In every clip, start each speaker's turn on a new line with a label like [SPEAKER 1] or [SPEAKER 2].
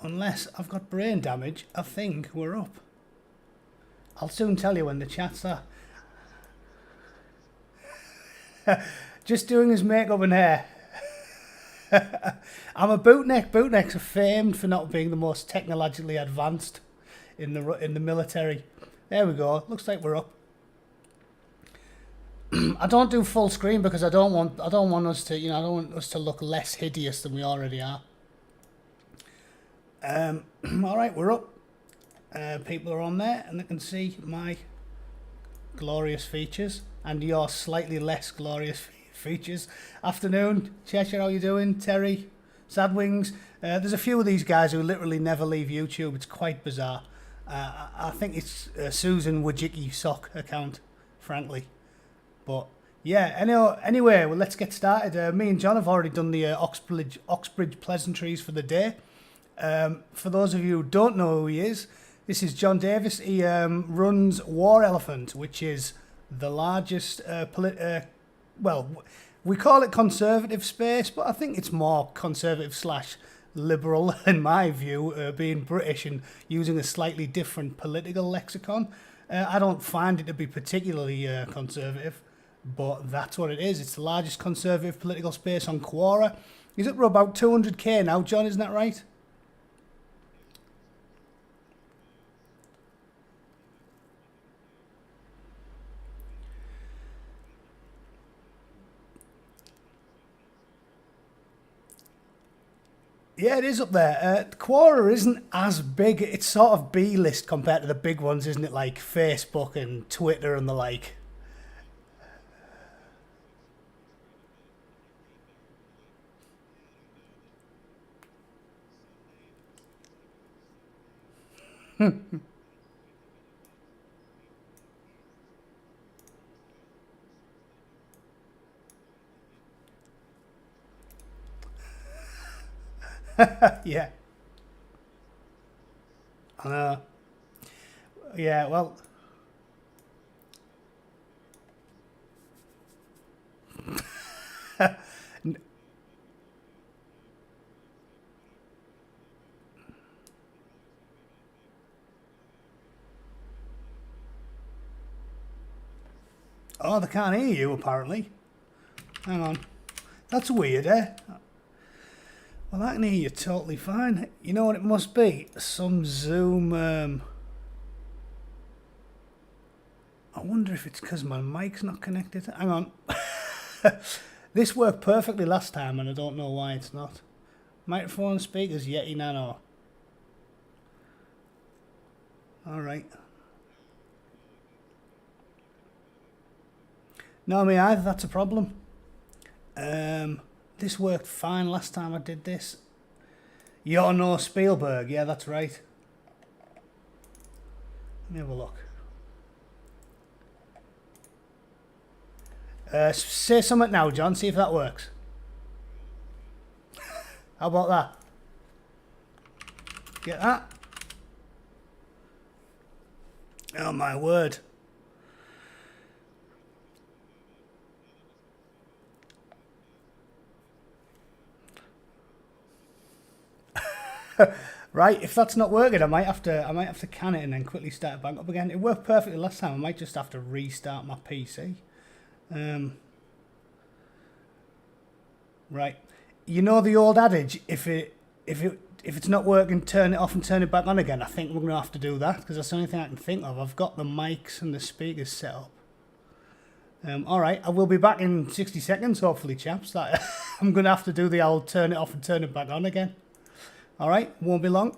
[SPEAKER 1] Unless I've got brain damage, I think we're up. I'll soon tell you when the chats are. Just doing his makeup and hair. I'm a bootneck. Bootnecks are famed for not being the most technologically advanced in the military. There we go. Looks like we're up. I don't do full screen because I don't want us to, I don't want us to look less hideous than we already are. All right, we're up. People are on there and they can see my glorious features and your slightly less glorious features. Afternoon, Cheshire, how you doing? Terry, Sadwings. There's a few of these guys who literally never leave YouTube. It's quite bizarre. I think it's Susan Wojcicki sock account, frankly. But yeah, anyway, well, let's get started. Me and John have already done the Oxbridge pleasantries for the day. For those of you who don't know who he is, this is John Davis. He runs War Elephant, which is the largest well, we call it conservative space, but I think it's more conservative / liberal in my view, being British and using a slightly different political lexicon. I don't find it to be particularly conservative, but that's what it is. It's the largest conservative political space on Quora. He's up for about 200k now, John, isn't that right? Yeah, it is up there. Quora isn't as big. It's sort of B-list compared to the big ones, isn't it? Like Facebook and Twitter and the like. Yeah, I know. Yeah, well, oh, they can't hear you apparently. Hang on. That's weird, eh? Well, I can hear you totally fine. You know what it must be? Some Zoom. I wonder if it's because my mic's not connected. Hang on. This worked perfectly last time, and I don't know why it's not. Microphone speakers, Yeti Nano. All right. No, me either. That's a problem. This worked fine last time I did this. You're no Spielberg. Yeah, that's right. Let me have a look. Say something now, John. See if that works. How about that? Get that? Oh, my word. Right, if that's not working, I might have to can it and then quickly start it back up again. It worked perfectly last time. I might just have to restart my PC. Right, you know the old adage: if it's not working, turn it off and turn it back on again. I think we're gonna have to do that because that's the only thing I can think of. I've got the mics and the speakers set up. All right, I will be back in 60 seconds, hopefully, chaps. That I'm gonna have to do the old turn it off and turn it back on again. All right, won't be long.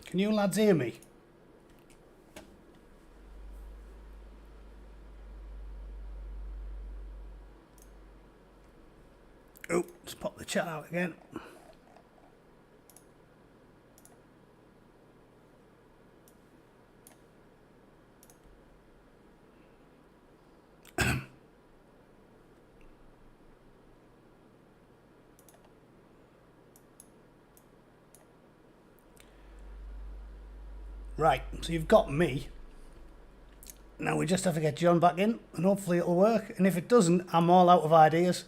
[SPEAKER 1] Can you lads hear me? Oh, let's pop the chat out again. Right, so you've got me. Now we just have to get John back in, and hopefully it'll work. And if it doesn't, I'm all out of ideas,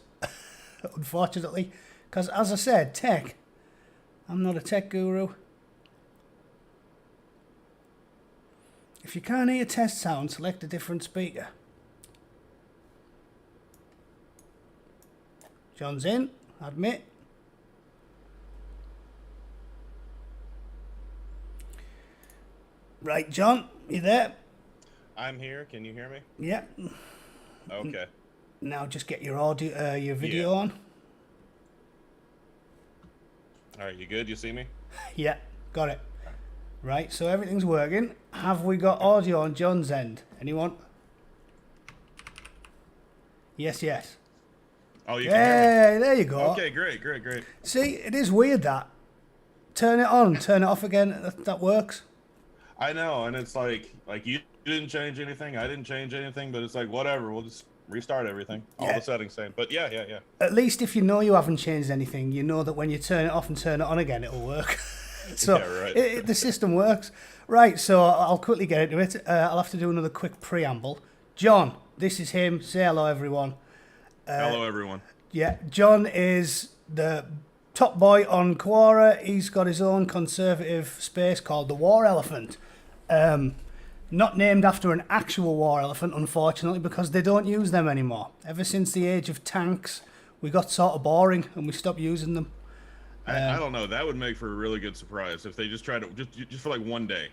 [SPEAKER 1] unfortunately. Because as I said, tech, I'm not a tech guru. If you can't hear test sound, select a different speaker. John's in, admit. Right, John, you there?
[SPEAKER 2] I'm here. Can you hear me?
[SPEAKER 1] Yeah.
[SPEAKER 2] Okay.
[SPEAKER 1] Now just get your audio, your video on.
[SPEAKER 2] All right. You good? You see me?
[SPEAKER 1] Yeah, got it. Right, so everything's working. Have we got audio on John's end? Anyone? Yes, yes.
[SPEAKER 2] Oh, you can hear
[SPEAKER 1] Hey, there you go.
[SPEAKER 2] me. Okay, great.
[SPEAKER 1] See, it is weird that. Turn it on, turn it off again. That works.
[SPEAKER 2] I know, and it's like you didn't change anything. I didn't change anything, but it's like whatever. We'll just restart everything. All
[SPEAKER 1] Yeah.
[SPEAKER 2] the settings same. But yeah.
[SPEAKER 1] At least if you know you haven't changed anything, you know that when you turn it off and turn it on again, it'll work. So
[SPEAKER 2] Yeah, right.
[SPEAKER 1] the system works. Right, so I'll quickly get into it. I'll have to do another quick preamble. John, this is him. Say hello, everyone.
[SPEAKER 2] Hello, everyone.
[SPEAKER 1] Yeah, John is the top boy on Quora. He's got his own conservative space called the War Elephant. Not named after an actual war elephant, unfortunately, because they don't use them anymore. Ever since the age of tanks, we got sort of boring and we stopped using them.
[SPEAKER 2] I don't know. That would make for a really good surprise if they just try to just for like one day,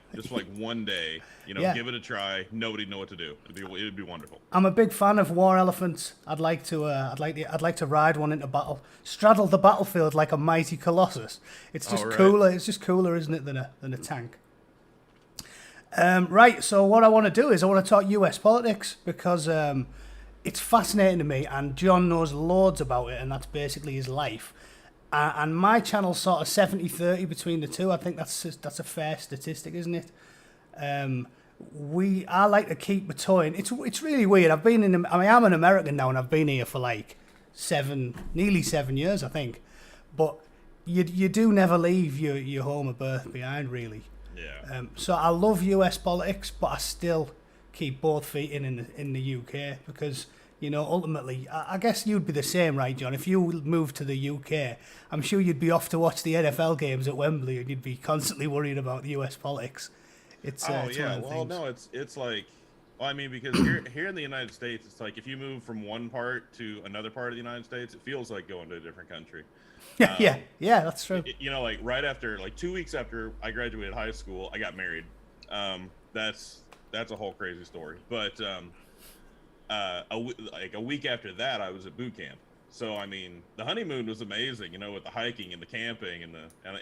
[SPEAKER 1] Yeah.
[SPEAKER 2] give it a try. Nobody'd know what to do. It'd be wonderful.
[SPEAKER 1] I'm a big fan of war elephants. I'd like to ride one into battle, straddle the battlefield like a mighty colossus. It's just
[SPEAKER 2] All right.
[SPEAKER 1] cooler. It's just cooler, isn't it, than a tank? Right. So what I want to do is I want to talk U.S. politics because it's fascinating to me, and John knows loads about it, and that's basically his life. And my channel's sort of 70-30 between the two. I think that's a fair statistic, isn't it? I like to keep toying. It's really weird. I'm an American now, and I've been here for like nearly 7 years, I think. But you do never leave your home of birth behind, really.
[SPEAKER 2] Yeah.
[SPEAKER 1] So I love US politics, but I still keep both feet in the UK because, ultimately, I guess you'd be the same, right, John? If you moved to the UK, I'm sure you'd be off to watch the NFL games at Wembley, and you'd be constantly worried about the US politics. It's one of the things.
[SPEAKER 2] No, it's like, well, I mean, because here in the United States, it's like if you move from one part to another part of the United States, it feels like going to a different country.
[SPEAKER 1] Yeah, that's true.
[SPEAKER 2] Like right after, like 2 weeks after I graduated high school, I got married. That's a whole crazy story. But a week after that, I was at boot camp. So I mean, the honeymoon was amazing, with the hiking and the camping and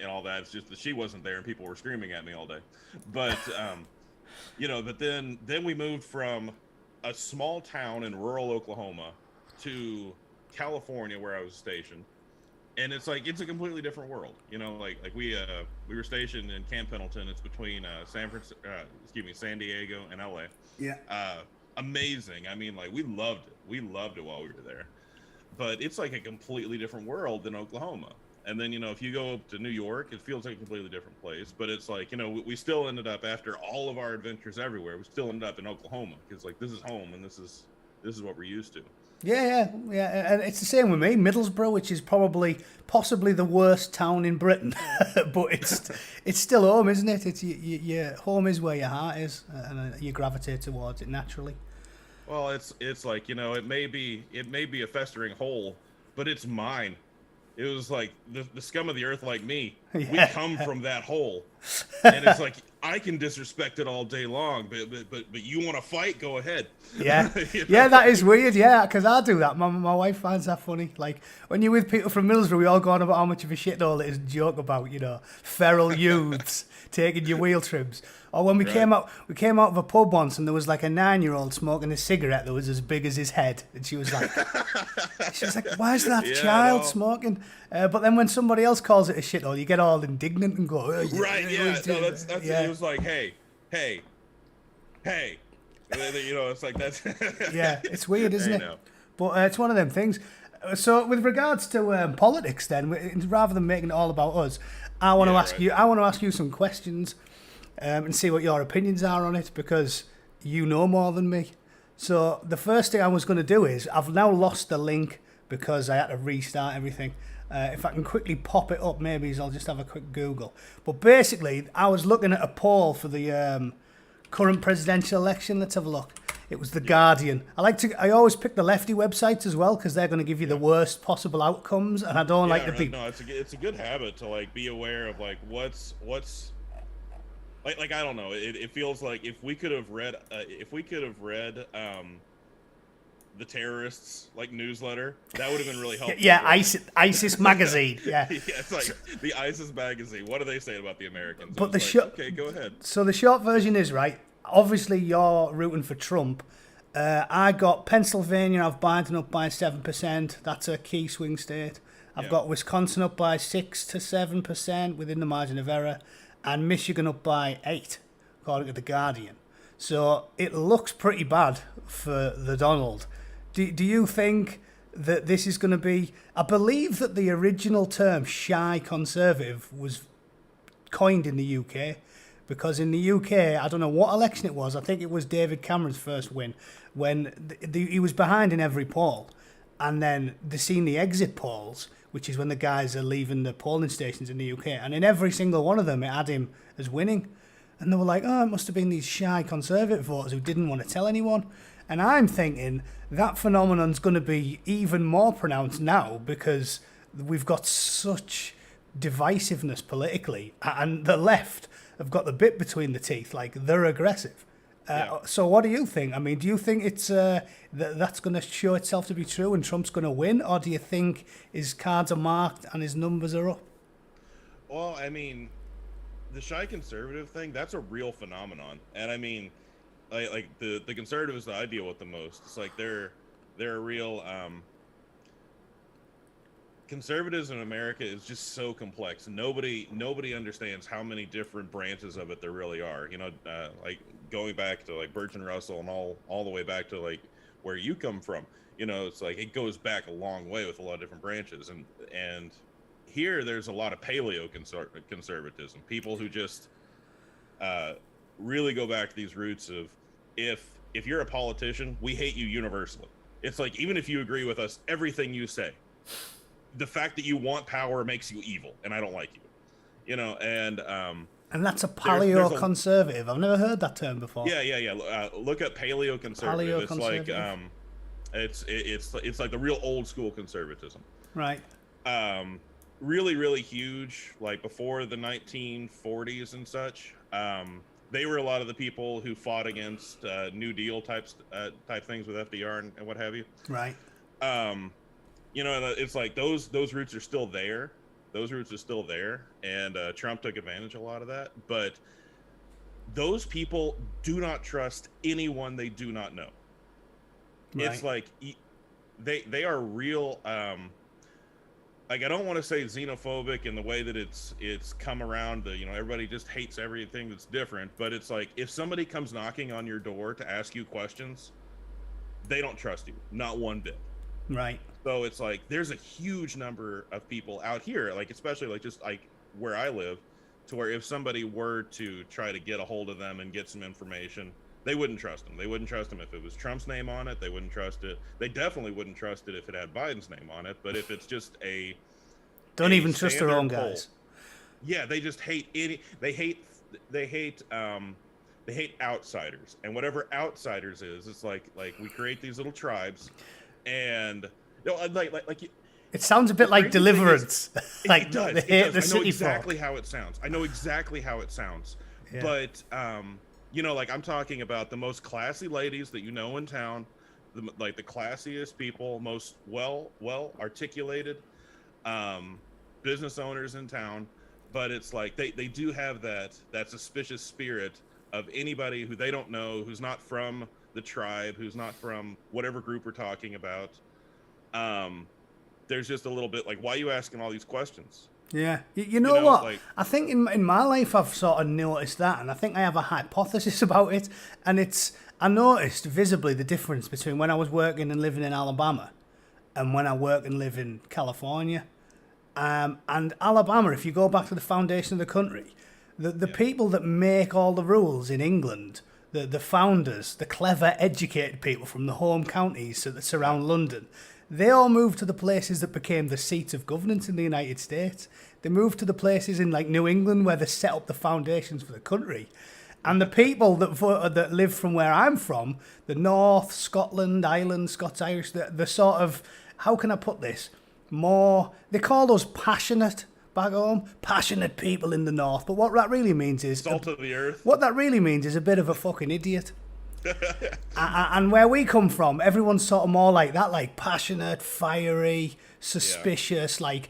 [SPEAKER 2] all that. It's just that she wasn't there and people were screaming at me all day. But but then we moved from a small town in rural Oklahoma to California, where I was stationed. And it's like it's a completely different world, Like we were stationed in Camp Pendleton. It's between San Diego and LA.
[SPEAKER 1] Yeah.
[SPEAKER 2] Amazing. I mean, like we loved it. We loved it while we were there. But it's like a completely different world than Oklahoma. And then if you go up to New York, it feels like a completely different place. But it's like we still ended up, after all of our adventures everywhere, we still ended up in Oklahoma because like this is home and this is what we're used to.
[SPEAKER 1] Yeah, and it's the same with me. Middlesbrough, which is possibly the worst town in Britain, but it's still home, isn't it? It's your home is where your heart is, and you gravitate towards it naturally.
[SPEAKER 2] Well, it's like it may be a festering hole, but it's mine. It was like the scum of the earth like me. We
[SPEAKER 1] Yeah.
[SPEAKER 2] come from that hole. And it's like I can disrespect it all day long, but you want to fight? Go ahead.
[SPEAKER 1] Yeah,
[SPEAKER 2] You
[SPEAKER 1] yeah,
[SPEAKER 2] know?
[SPEAKER 1] that is weird. Yeah, because I do that. My wife finds that funny. Like when you're with people from Middlesbrough, we all go on about how much of a shithole it is and joke about, feral youths taking your wheel trims. Or when
[SPEAKER 2] Right.
[SPEAKER 1] we came out of a pub once and there was like a 9-year-old smoking a cigarette that was as big as his head, and she was like, "Why is that
[SPEAKER 2] Yeah,
[SPEAKER 1] child
[SPEAKER 2] no.
[SPEAKER 1] smoking?" But then when somebody else calls it a shithole, you get all indignant and go, "Oh,
[SPEAKER 2] Right. Yeah. No. That's it. It
[SPEAKER 1] yeah."
[SPEAKER 2] was like, hey, hey. It's like that's.
[SPEAKER 1] Yeah, it's weird, isn't
[SPEAKER 2] I
[SPEAKER 1] it?
[SPEAKER 2] know.
[SPEAKER 1] But it's one of them things. So, with regards to politics, then, rather than making it all about us, I want to
[SPEAKER 2] Yeah,
[SPEAKER 1] ask
[SPEAKER 2] right.
[SPEAKER 1] you. I want to ask you some questions, and see what your opinions are on it, because you know more than me. So, the first thing I was going to do is I've now lost the link because I had to restart everything. If I can quickly pop it up, maybe I'll just have a quick Google. But basically, I was looking at a poll for the current presidential election. Let's have a look. It was the Guardian. I always pick the lefty websites as well because they're going to give you the worst possible outcomes, and I don't like
[SPEAKER 2] Yeah.
[SPEAKER 1] to
[SPEAKER 2] Right.
[SPEAKER 1] be.
[SPEAKER 2] No. It's a good habit to like be aware of like what's like I don't know. It feels like if we could have read the terrorists like newsletter, that would have been really helpful.
[SPEAKER 1] Yeah,
[SPEAKER 2] For me.
[SPEAKER 1] ISIS magazine. Yeah.
[SPEAKER 2] Yeah, it's like the ISIS magazine. What are they saying about the Americans? It
[SPEAKER 1] But
[SPEAKER 2] was like, okay, go ahead.
[SPEAKER 1] so the short version is right. Obviously, you're rooting for Trump. I got Pennsylvania. I've Biden up by 7%. That's a key swing state. I've
[SPEAKER 2] Yeah.
[SPEAKER 1] got Wisconsin up by 6 to 7% within the margin of error, and Michigan up by 8, according to the Guardian. So it looks pretty bad for the Donald. Do you think that this is going to be? I believe that the original term "shy conservative" was coined in the UK, because in the UK, I don't know what election it was. I think it was David Cameron's first win when he was behind in every poll, and then they seen the exit polls, which is when the guys are leaving the polling stations in the UK, and in every single one of them it had him as winning, and they were like, "Oh, it must have been these shy conservative voters who didn't want to tell anyone." And I'm thinking that phenomenon's going to be even more pronounced now because we've got such divisiveness politically, and the left have got the bit between the teeth, like they're aggressive.
[SPEAKER 2] Yeah.
[SPEAKER 1] So what do you think? I mean, do you think it's that's going to show itself to be true and Trump's going to win, or do you think his cards are marked and his numbers are up?
[SPEAKER 2] Well, I mean, the shy conservative thing, that's a real phenomenon. And I mean, like the conservatives that I deal with the most, it's like they're a real conservatism in America is just so complex. Nobody understands how many different branches of it there really are. Like going back to like Bertrand Russell and all the way back to like where you come from. It's like it goes back a long way with a lot of different branches. And here there's a lot of paleo conservatism. People who just really go back to these roots of if you're a politician, we hate you universally. It's like even if you agree with us, everything you say, the fact that you want power makes you evil, and I don't like you.
[SPEAKER 1] And that's a
[SPEAKER 2] there's
[SPEAKER 1] paleo-conservative. I've never heard that term before.
[SPEAKER 2] yeah. Look at paleo conservative. It's like it's like the real old school conservatism.
[SPEAKER 1] Right.
[SPEAKER 2] Really huge, like before the 1940s and such. They were a lot of the people who fought against New Deal type things with FDR and what have you.
[SPEAKER 1] Right.
[SPEAKER 2] It's like those roots are still there. Those roots are still there, and Trump took advantage of a lot of that. But those people do not trust anyone they do not know.
[SPEAKER 1] Right.
[SPEAKER 2] It's like they are real. Like I don't want to say xenophobic in the way that it's come around to, everybody just hates everything that's different, but it's like if somebody comes knocking on your door to ask you questions, they don't trust you, not one bit.
[SPEAKER 1] Right.
[SPEAKER 2] So it's like there's a huge number of people out here, like especially like just like where I live, to where if somebody were to try to get a hold of them and get some information, they wouldn't trust them. They wouldn't trust them if it was Trump's name on it. They wouldn't trust it. They definitely wouldn't trust it if it had Biden's name on it. But if it's just
[SPEAKER 1] don't even trust their own
[SPEAKER 2] poll,
[SPEAKER 1] guys.
[SPEAKER 2] yeah, they just hate any. They hate outsiders, and whatever outsiders is, it's like we create these little tribes, and like
[SPEAKER 1] It sounds a bit like
[SPEAKER 2] crazy thing is,
[SPEAKER 1] Deliverance. Like
[SPEAKER 2] it does.
[SPEAKER 1] they
[SPEAKER 2] It
[SPEAKER 1] hate
[SPEAKER 2] does.
[SPEAKER 1] the
[SPEAKER 2] I know
[SPEAKER 1] city
[SPEAKER 2] exactly
[SPEAKER 1] folk.
[SPEAKER 2] how it sounds. I know exactly how it sounds.
[SPEAKER 1] Yeah.
[SPEAKER 2] But you know, like I'm talking about the most classy ladies that you know in town, like the classiest people, most well articulated business owners in town. But it's like they do have that suspicious spirit of anybody who they don't know, who's not from the tribe, who's not from whatever group we're talking about. Um, there's just a little bit like, why are you asking all these questions?
[SPEAKER 1] Yeah. You
[SPEAKER 2] You
[SPEAKER 1] know
[SPEAKER 2] know,
[SPEAKER 1] what?
[SPEAKER 2] like,
[SPEAKER 1] I think in my life I've sort of noticed that, and I think I have a hypothesis about it. And I noticed visibly the difference between when I was working and living in Alabama and when I work and live in California. And Alabama, if you go back to the foundation of the country, the people that make all the rules in England, the founders, the clever, educated people from the home counties that surround London, they all moved to the places that became the seats of governance in the United States. They moved to the places in like New England where they set up the foundations for the country. And the people that live from where I'm from, the North, Scotland, Ireland, Scots-Irish, the sort of, how can I put this? More, they call us passionate back home, passionate people in the North. But what that really means is,
[SPEAKER 2] salt of the earth.
[SPEAKER 1] what that really means is a bit of a fucking idiot. And where we come from, everyone's sort of more like that, like passionate, fiery, suspicious, like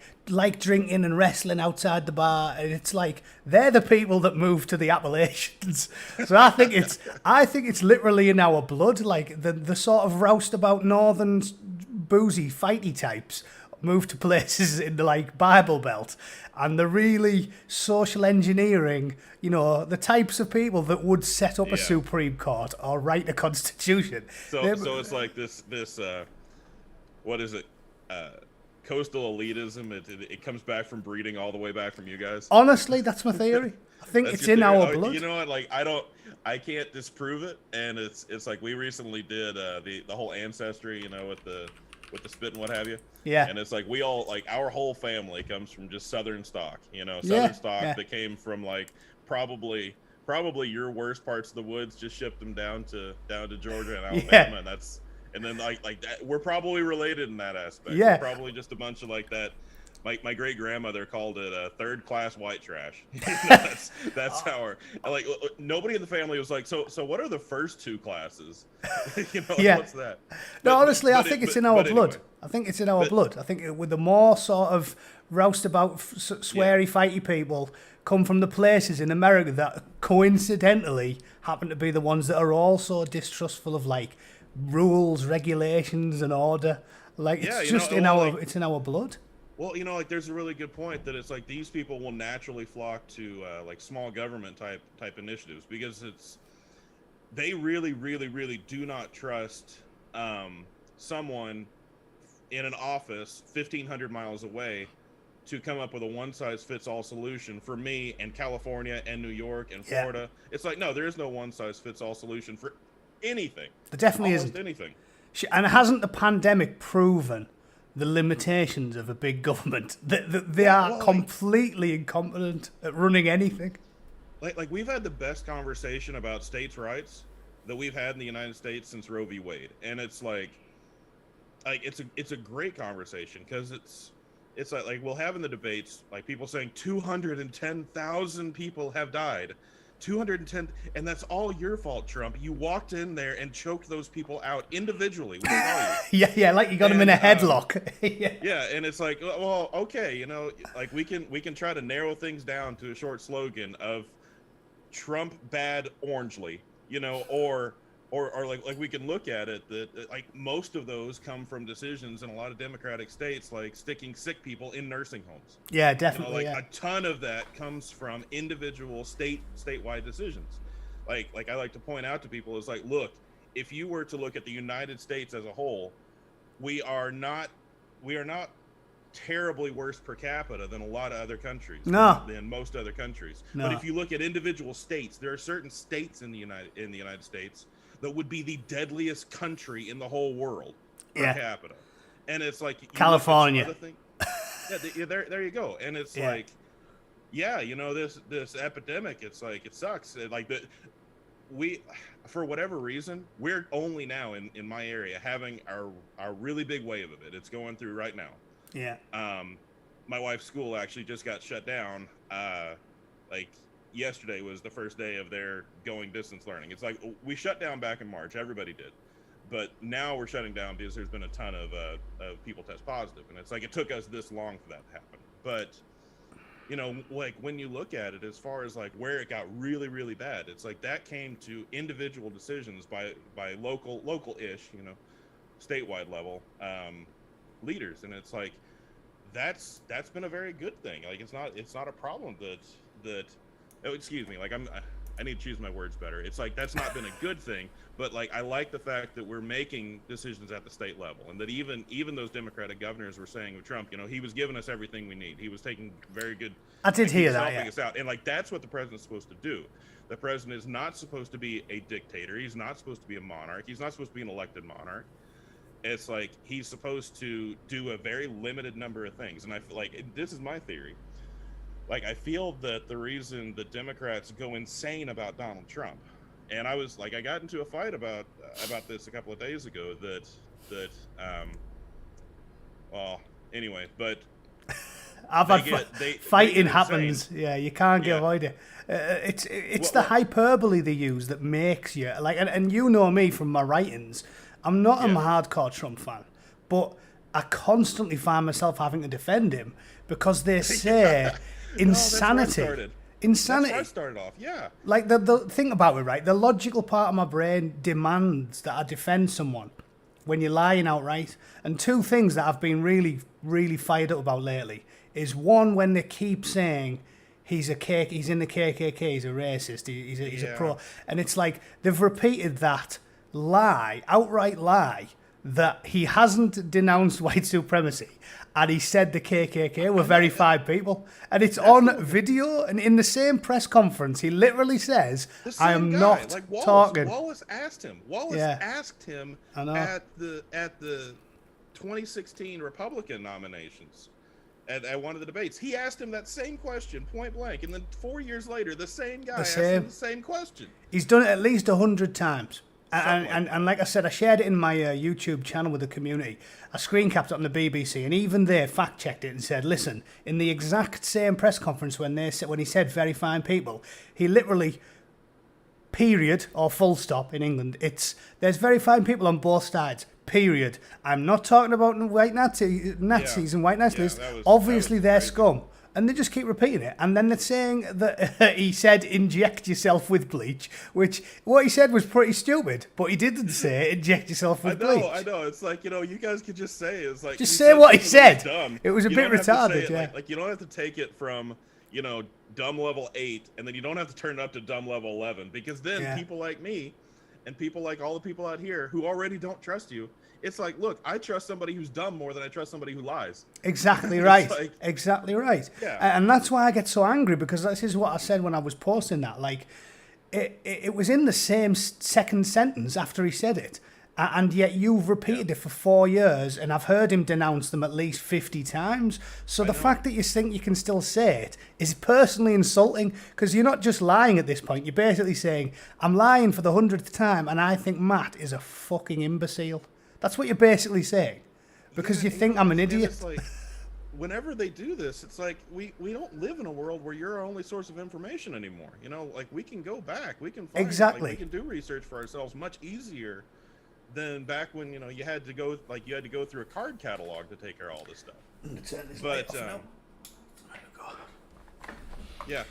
[SPEAKER 1] drinking and wrestling outside the bar. And it's like they're the people that move to the Appalachians. So I think it's literally in our blood, like the sort of roustabout northern boozy fighty types move to places in the like Bible Belt, and the really social engineering, you know, the types of people that would set up a Supreme Court or write a constitution.
[SPEAKER 2] So it's like this what is it? Coastal elitism. It comes back from breeding all the way back from you guys.
[SPEAKER 1] Honestly, that's my theory. I think it's in our blood.
[SPEAKER 2] You know what? Like I can't disprove it, and it's like we recently did the whole ancestry, you know, with the spit and what have you.
[SPEAKER 1] Yeah.
[SPEAKER 2] And it's like we all, like, our whole family comes from just Southern stock, you know, Southern stock that came from like probably your worst parts of the woods, just shipped them down to Georgia and Alabama, and then like that, we're probably related in that aspect.
[SPEAKER 1] Yeah.
[SPEAKER 2] We're probably just a bunch of like that. My great grandmother called it third class white trash. That's how like nobody in the family was like, so what are the first two classes? You know, what's that?
[SPEAKER 1] No, honestly, I think it's in our blood. Anyway. I think it's in our blood. I think with the more sort of roustabout, sweary, fighty people come from the places in America that coincidentally happen to be the ones that are also distrustful of like rules, regulations, and order. Like it's just in our blood.
[SPEAKER 2] Well, you know, like there's a really good point that it's like these people will naturally flock to like small government type initiatives because they really, really, really do not trust someone in an office 1,500 miles away to come up with a one-size-fits-all solution for me and California and New York and Florida. It's like, no, there is no one-size-fits-all solution for anything.
[SPEAKER 1] There definitely
[SPEAKER 2] isn't.
[SPEAKER 1] Almost
[SPEAKER 2] Anything.
[SPEAKER 1] And hasn't the pandemic proven the limitations of a big government? They are completely incompetent at running anything.
[SPEAKER 2] Like we've had the best conversation about states' rights that we've had in the United States since Roe v. Wade, and it's like it's a great conversation because it's like we'll have in the debates like people saying 210,000 people have died. 210, and that's all your fault, Trump. You walked in there and choked those people out individually. We saw you.
[SPEAKER 1] Yeah, like you got them in a headlock.
[SPEAKER 2] Yeah, and it's like, well, okay, you know, like we can try to narrow things down to a short slogan of Trump bad orangely, you know, or like we can look at it that like most of those come from decisions in a lot of Democratic states, like sticking sick people in nursing homes.
[SPEAKER 1] Yeah, definitely.
[SPEAKER 2] You know, like a ton of that comes from individual statewide decisions. Like I like to point out to people is like, look, if you were to look at the United States as a whole, we are not terribly worse per capita than a lot of other countries.
[SPEAKER 1] No.
[SPEAKER 2] Than most other countries.
[SPEAKER 1] No.
[SPEAKER 2] But if you look at individual states, there are certain states in the United States that would be the deadliest country in the whole world per capita. And it's like
[SPEAKER 1] California.
[SPEAKER 2] There you go. And it's like, you know, this epidemic, it's like it sucks. Like we, for whatever reason, we're only now in my area having our really big wave of it. It's going through right now.
[SPEAKER 1] Yeah.
[SPEAKER 2] My wife's school actually just got shut down. Like yesterday was the first day of their going distance learning. It's like we shut down back in March. Everybody did. But now we're shutting down because there's been a ton of people test positive. And it's like it took us this long for that to happen. But, you know, like when you look at it as far as like where it got really, really bad, it's like that came to individual decisions by local-ish, you know, statewide level leaders. And it's like that's been a very good thing. Like it's not a problem that oh, excuse me, like I need to choose my words better. It's like that's not been a good thing, but like I like the fact that we're making decisions at the state level, and that even those Democratic governors were saying of Trump, you know, he was giving us everything we need. He was taking very good.
[SPEAKER 1] I did hear that.
[SPEAKER 2] Helping us out, and like that's what the president's supposed to do. The president is not supposed to be a dictator. He's not supposed to be a monarch. He's not supposed to be an elected monarch. It's like he's supposed to do a very limited number of things, and I feel like this is my theory. Like I feel that the reason the Democrats go insane about Donald Trump, and I got into a fight about this a couple of days ago. Well, anyway, but
[SPEAKER 1] I've had fighting happens. Yeah, you can't get avoid it. It's the hyperbole they use that makes you like, and you know me from my writings. I'm not a hardcore Trump fan, but I constantly find myself having to defend him because they say insanity. Insanity.
[SPEAKER 2] That's where I started off, yeah.
[SPEAKER 1] Like, the thing about it, right? The logical part of my brain demands that I defend someone when you're lying outright. And two things that I've been really, really fired up about lately is one, when they keep saying he's in the KKK, he's a racist, he's a pro. And it's like they've repeated that outright lie, that he hasn't denounced white supremacy and he said the KKK were verified people, and it's on video. And in the same press conference he literally says, I am not like talking.
[SPEAKER 2] Wallace asked him at the 2016 Republican nominations at one of the debates. He asked him that same question point blank, and then 4 years later the same guy asked him the same question.
[SPEAKER 1] He's done it at least 100 times. And like I said, I shared it in my YouTube channel with the community. I screen capped it on the BBC, and even they fact checked it and said, listen, in the exact same press conference when he said very fine people, he literally, period or full stop in England, there's very fine people on both sides. Period. I'm not talking about white Nazis and white nationalists. Obviously, they're scum. And they just keep repeating it. And then they're saying that he said, inject yourself with bleach, which what he said was pretty stupid. But he didn't say, inject yourself with bleach.
[SPEAKER 2] I know. It's like, you know, you guys could just say, it's like...
[SPEAKER 1] Just say what he said. It was a bit retarded, yeah.
[SPEAKER 2] Like, you don't have to take it from, you know, dumb level 8, and then you don't have to turn it up to dumb level 11. Because then people like me, and people like all the people out here who already don't trust you, it's like, look, I trust somebody who's dumb more than I trust somebody who lies.
[SPEAKER 1] Exactly right.
[SPEAKER 2] Like,
[SPEAKER 1] exactly right.
[SPEAKER 2] Yeah.
[SPEAKER 1] And that's why I get so angry, because this is what I said when I was posting that. Like, it was in the same second sentence after he said it. And yet you've repeated it for 4 years, and I've heard him denounce them at least 50 times. So the fact that you think you can still say it is personally insulting, because you're not just lying at this point. You're basically saying, I'm lying for the 100th time, and I think Matt is a fucking imbecile. That's what you're basically saying, because you think I'm an idiot.
[SPEAKER 2] It's like, whenever they do this, it's like we don't live in a world where you're our only source of information anymore. You know, like we can go back, we can find, like, we can do research for ourselves much easier than back when, you know, you had to go through a card catalog to take care of all this stuff. But yeah.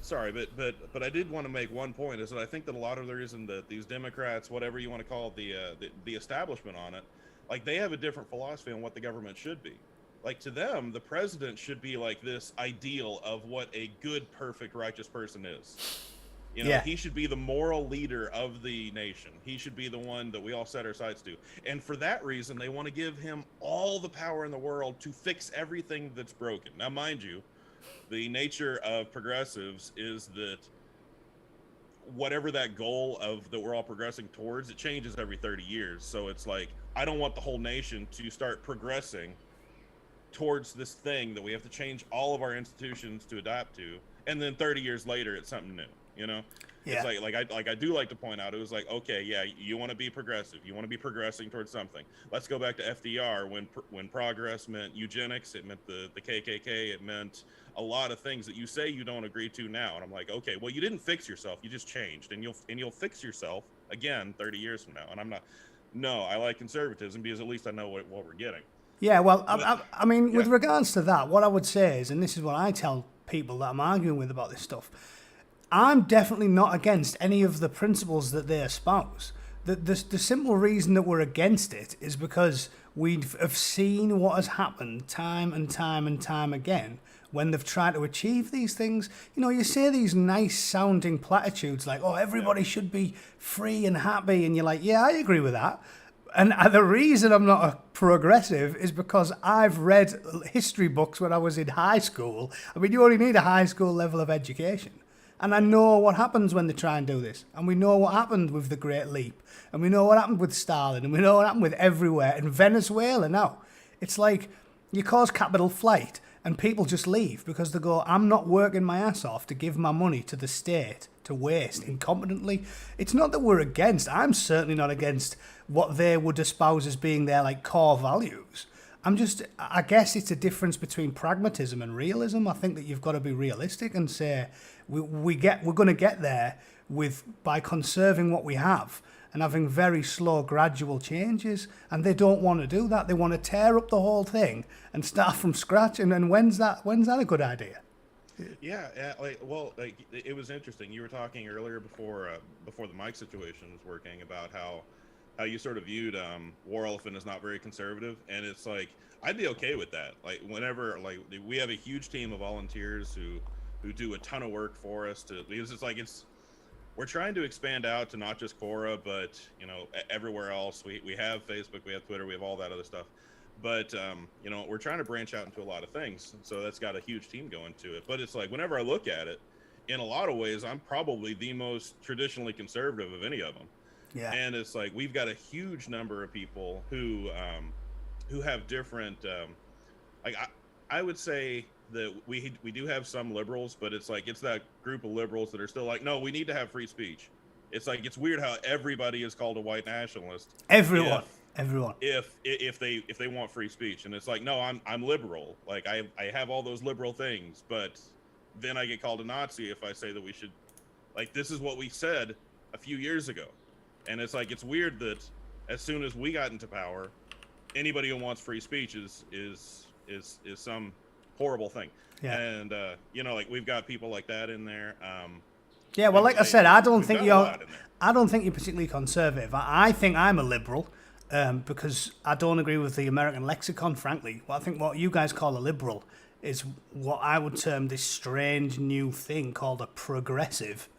[SPEAKER 2] Sorry, but I did want to make one point, is that I think that a lot of the reason that these Democrats, whatever you want to call it, the establishment on it, like they have a different philosophy on what the government should be. Like to them, the president should be like this ideal of what a good, perfect, righteous person is. You know, he should be the moral leader of the nation. He should be the one that we all set our sights to. And for that reason, they want to give him all the power in the world to fix everything that's broken. Now, mind you, the nature of progressives is that whatever that goal of that we're all progressing towards, it changes every 30 years. So it's like, I don't want the whole nation to start progressing towards this thing that we have to change all of our institutions to adapt to. And then 30 years later, it's something new, you know?
[SPEAKER 1] Yeah.
[SPEAKER 2] It's I do like to point out, it was like, okay, yeah, you want to be progressive, you want to be progressing towards something. Let's go back to FDR, when progress meant eugenics, it meant the KKK, it meant a lot of things that you say you don't agree to now. And I'm like, okay, well, you didn't fix yourself, you just changed, and you'll fix yourself again 30 years from now. And I'm not. No, I like conservatism because at least I know what we're getting.
[SPEAKER 1] Yeah, well,
[SPEAKER 2] But
[SPEAKER 1] I mean,
[SPEAKER 2] yeah,
[SPEAKER 1] with regards to that, what I would say is, and this is what I tell people that I'm arguing with about this stuff, I'm definitely not against any of the principles that they espouse. The simple reason that we're against it is because we have seen what has happened time and time and time again when they've tried to achieve these things. You know, you say these nice sounding platitudes like, oh, everybody should be free and happy. And you're like, yeah, I agree with that. And the reason I'm not a progressive is because I've read history books when I was in high school. I mean, you only need a high school level of education. And I know what happens when they try and do this. And we know what happened with the Great Leap. And we know what happened with Stalin. And we know what happened with everywhere. In Venezuela now. It's like you cause capital flight and people just leave because they go, I'm not working my ass off to give my money to the state to waste incompetently. It's not that we're against. I'm certainly not against what they would espouse as being their like core values. I guess it's a difference between pragmatism and realism. I think that you've got to be realistic and say we're going to get there by conserving what we have and having very slow, gradual changes. And they don't want to do that. They want to tear up the whole thing and start from scratch. And then when's that a good idea?
[SPEAKER 2] Yeah, it was interesting. You were talking earlier before the mic situation was working about how you sort of viewed War Elephant as not very conservative, and it's like I'd be okay with that. Like whenever we have a huge team of volunteers who do a ton of work for us because we're trying to expand out to not just Quora, but everywhere else. We have Facebook, we have Twitter, we have all that other stuff. But we're trying to branch out into a lot of things, so that's got a huge team going to it. But it's like whenever I look at it, in a lot of ways, I'm probably the most traditionally conservative of any of them.
[SPEAKER 1] Yeah.
[SPEAKER 2] And it's like we've got a huge number of people who have different. I would say that we do have some liberals, but it's that group of liberals that are still like, no, we need to have free speech. It's like it's weird how everybody is called a white nationalist.
[SPEAKER 1] Everyone.
[SPEAKER 2] If they want free speech, and it's like, no, I'm liberal. Like I have all those liberal things, but then I get called a Nazi if I say that we should. Like this is what we said a few years ago. And it's like, it's weird that as soon as we got into power, anybody who wants free speech is some horrible thing.
[SPEAKER 1] Yeah.
[SPEAKER 2] And, we've got people like that in there.
[SPEAKER 1] Yeah, well, like I said, I don't think you're particularly conservative. I think I'm a liberal because I don't agree with the American lexicon, frankly. Well, I think what you guys call a liberal is what I would term this strange new thing called a progressive.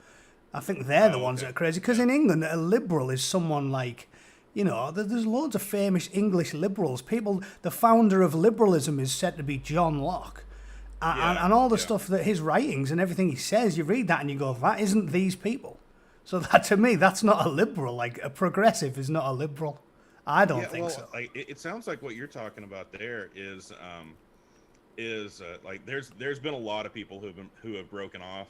[SPEAKER 1] I think they're the ones that are crazy. Because in England, a liberal is someone like, there's loads of famous English liberals. The founder of liberalism is said to be John Locke. And all the stuff that his writings and everything he says, you read that and you go, that isn't these people. So that to me, that's not a liberal. Like a progressive is not a liberal. I don't think so.
[SPEAKER 2] It sounds like what you're talking about there is there's been a lot of people who have broken off.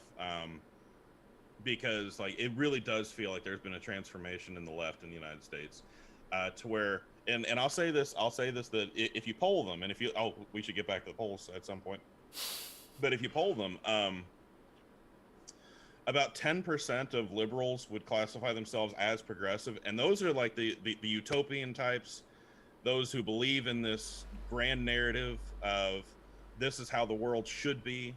[SPEAKER 2] Because it really does feel like there's been a transformation in the left in the United States, to where and I'll say this that if you poll them, and we should get back to the polls at some point, but if you poll them, about 10% of liberals would classify themselves as progressive, and those are like the utopian types, those who believe in this grand narrative of this is how the world should be.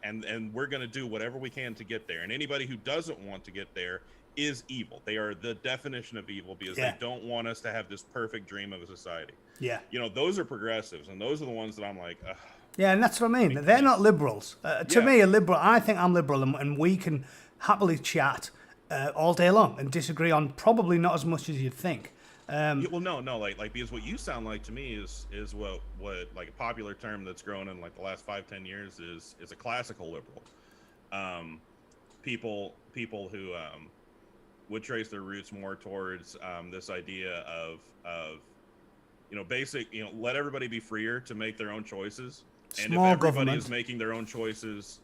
[SPEAKER 2] And we're going to do whatever we can to get there. And anybody who doesn't want to get there is evil. They are the definition of evil because they don't want us to have this perfect dream of a society.
[SPEAKER 1] Yeah.
[SPEAKER 2] Those are progressives, and those are the ones that I'm like, ugh.
[SPEAKER 1] Yeah, and that's what I mean. They're not liberals. To me, a liberal, I think I'm liberal, and we can happily chat all day long and disagree on probably not as much as you'd think.
[SPEAKER 2] No, because what you sound like to me is what like a popular term that's grown in like the last 5-10 years is a classical liberal. People who would trace their roots more towards this idea of basic, let everybody be freer to make their own choices. And if everybody is making their own choices,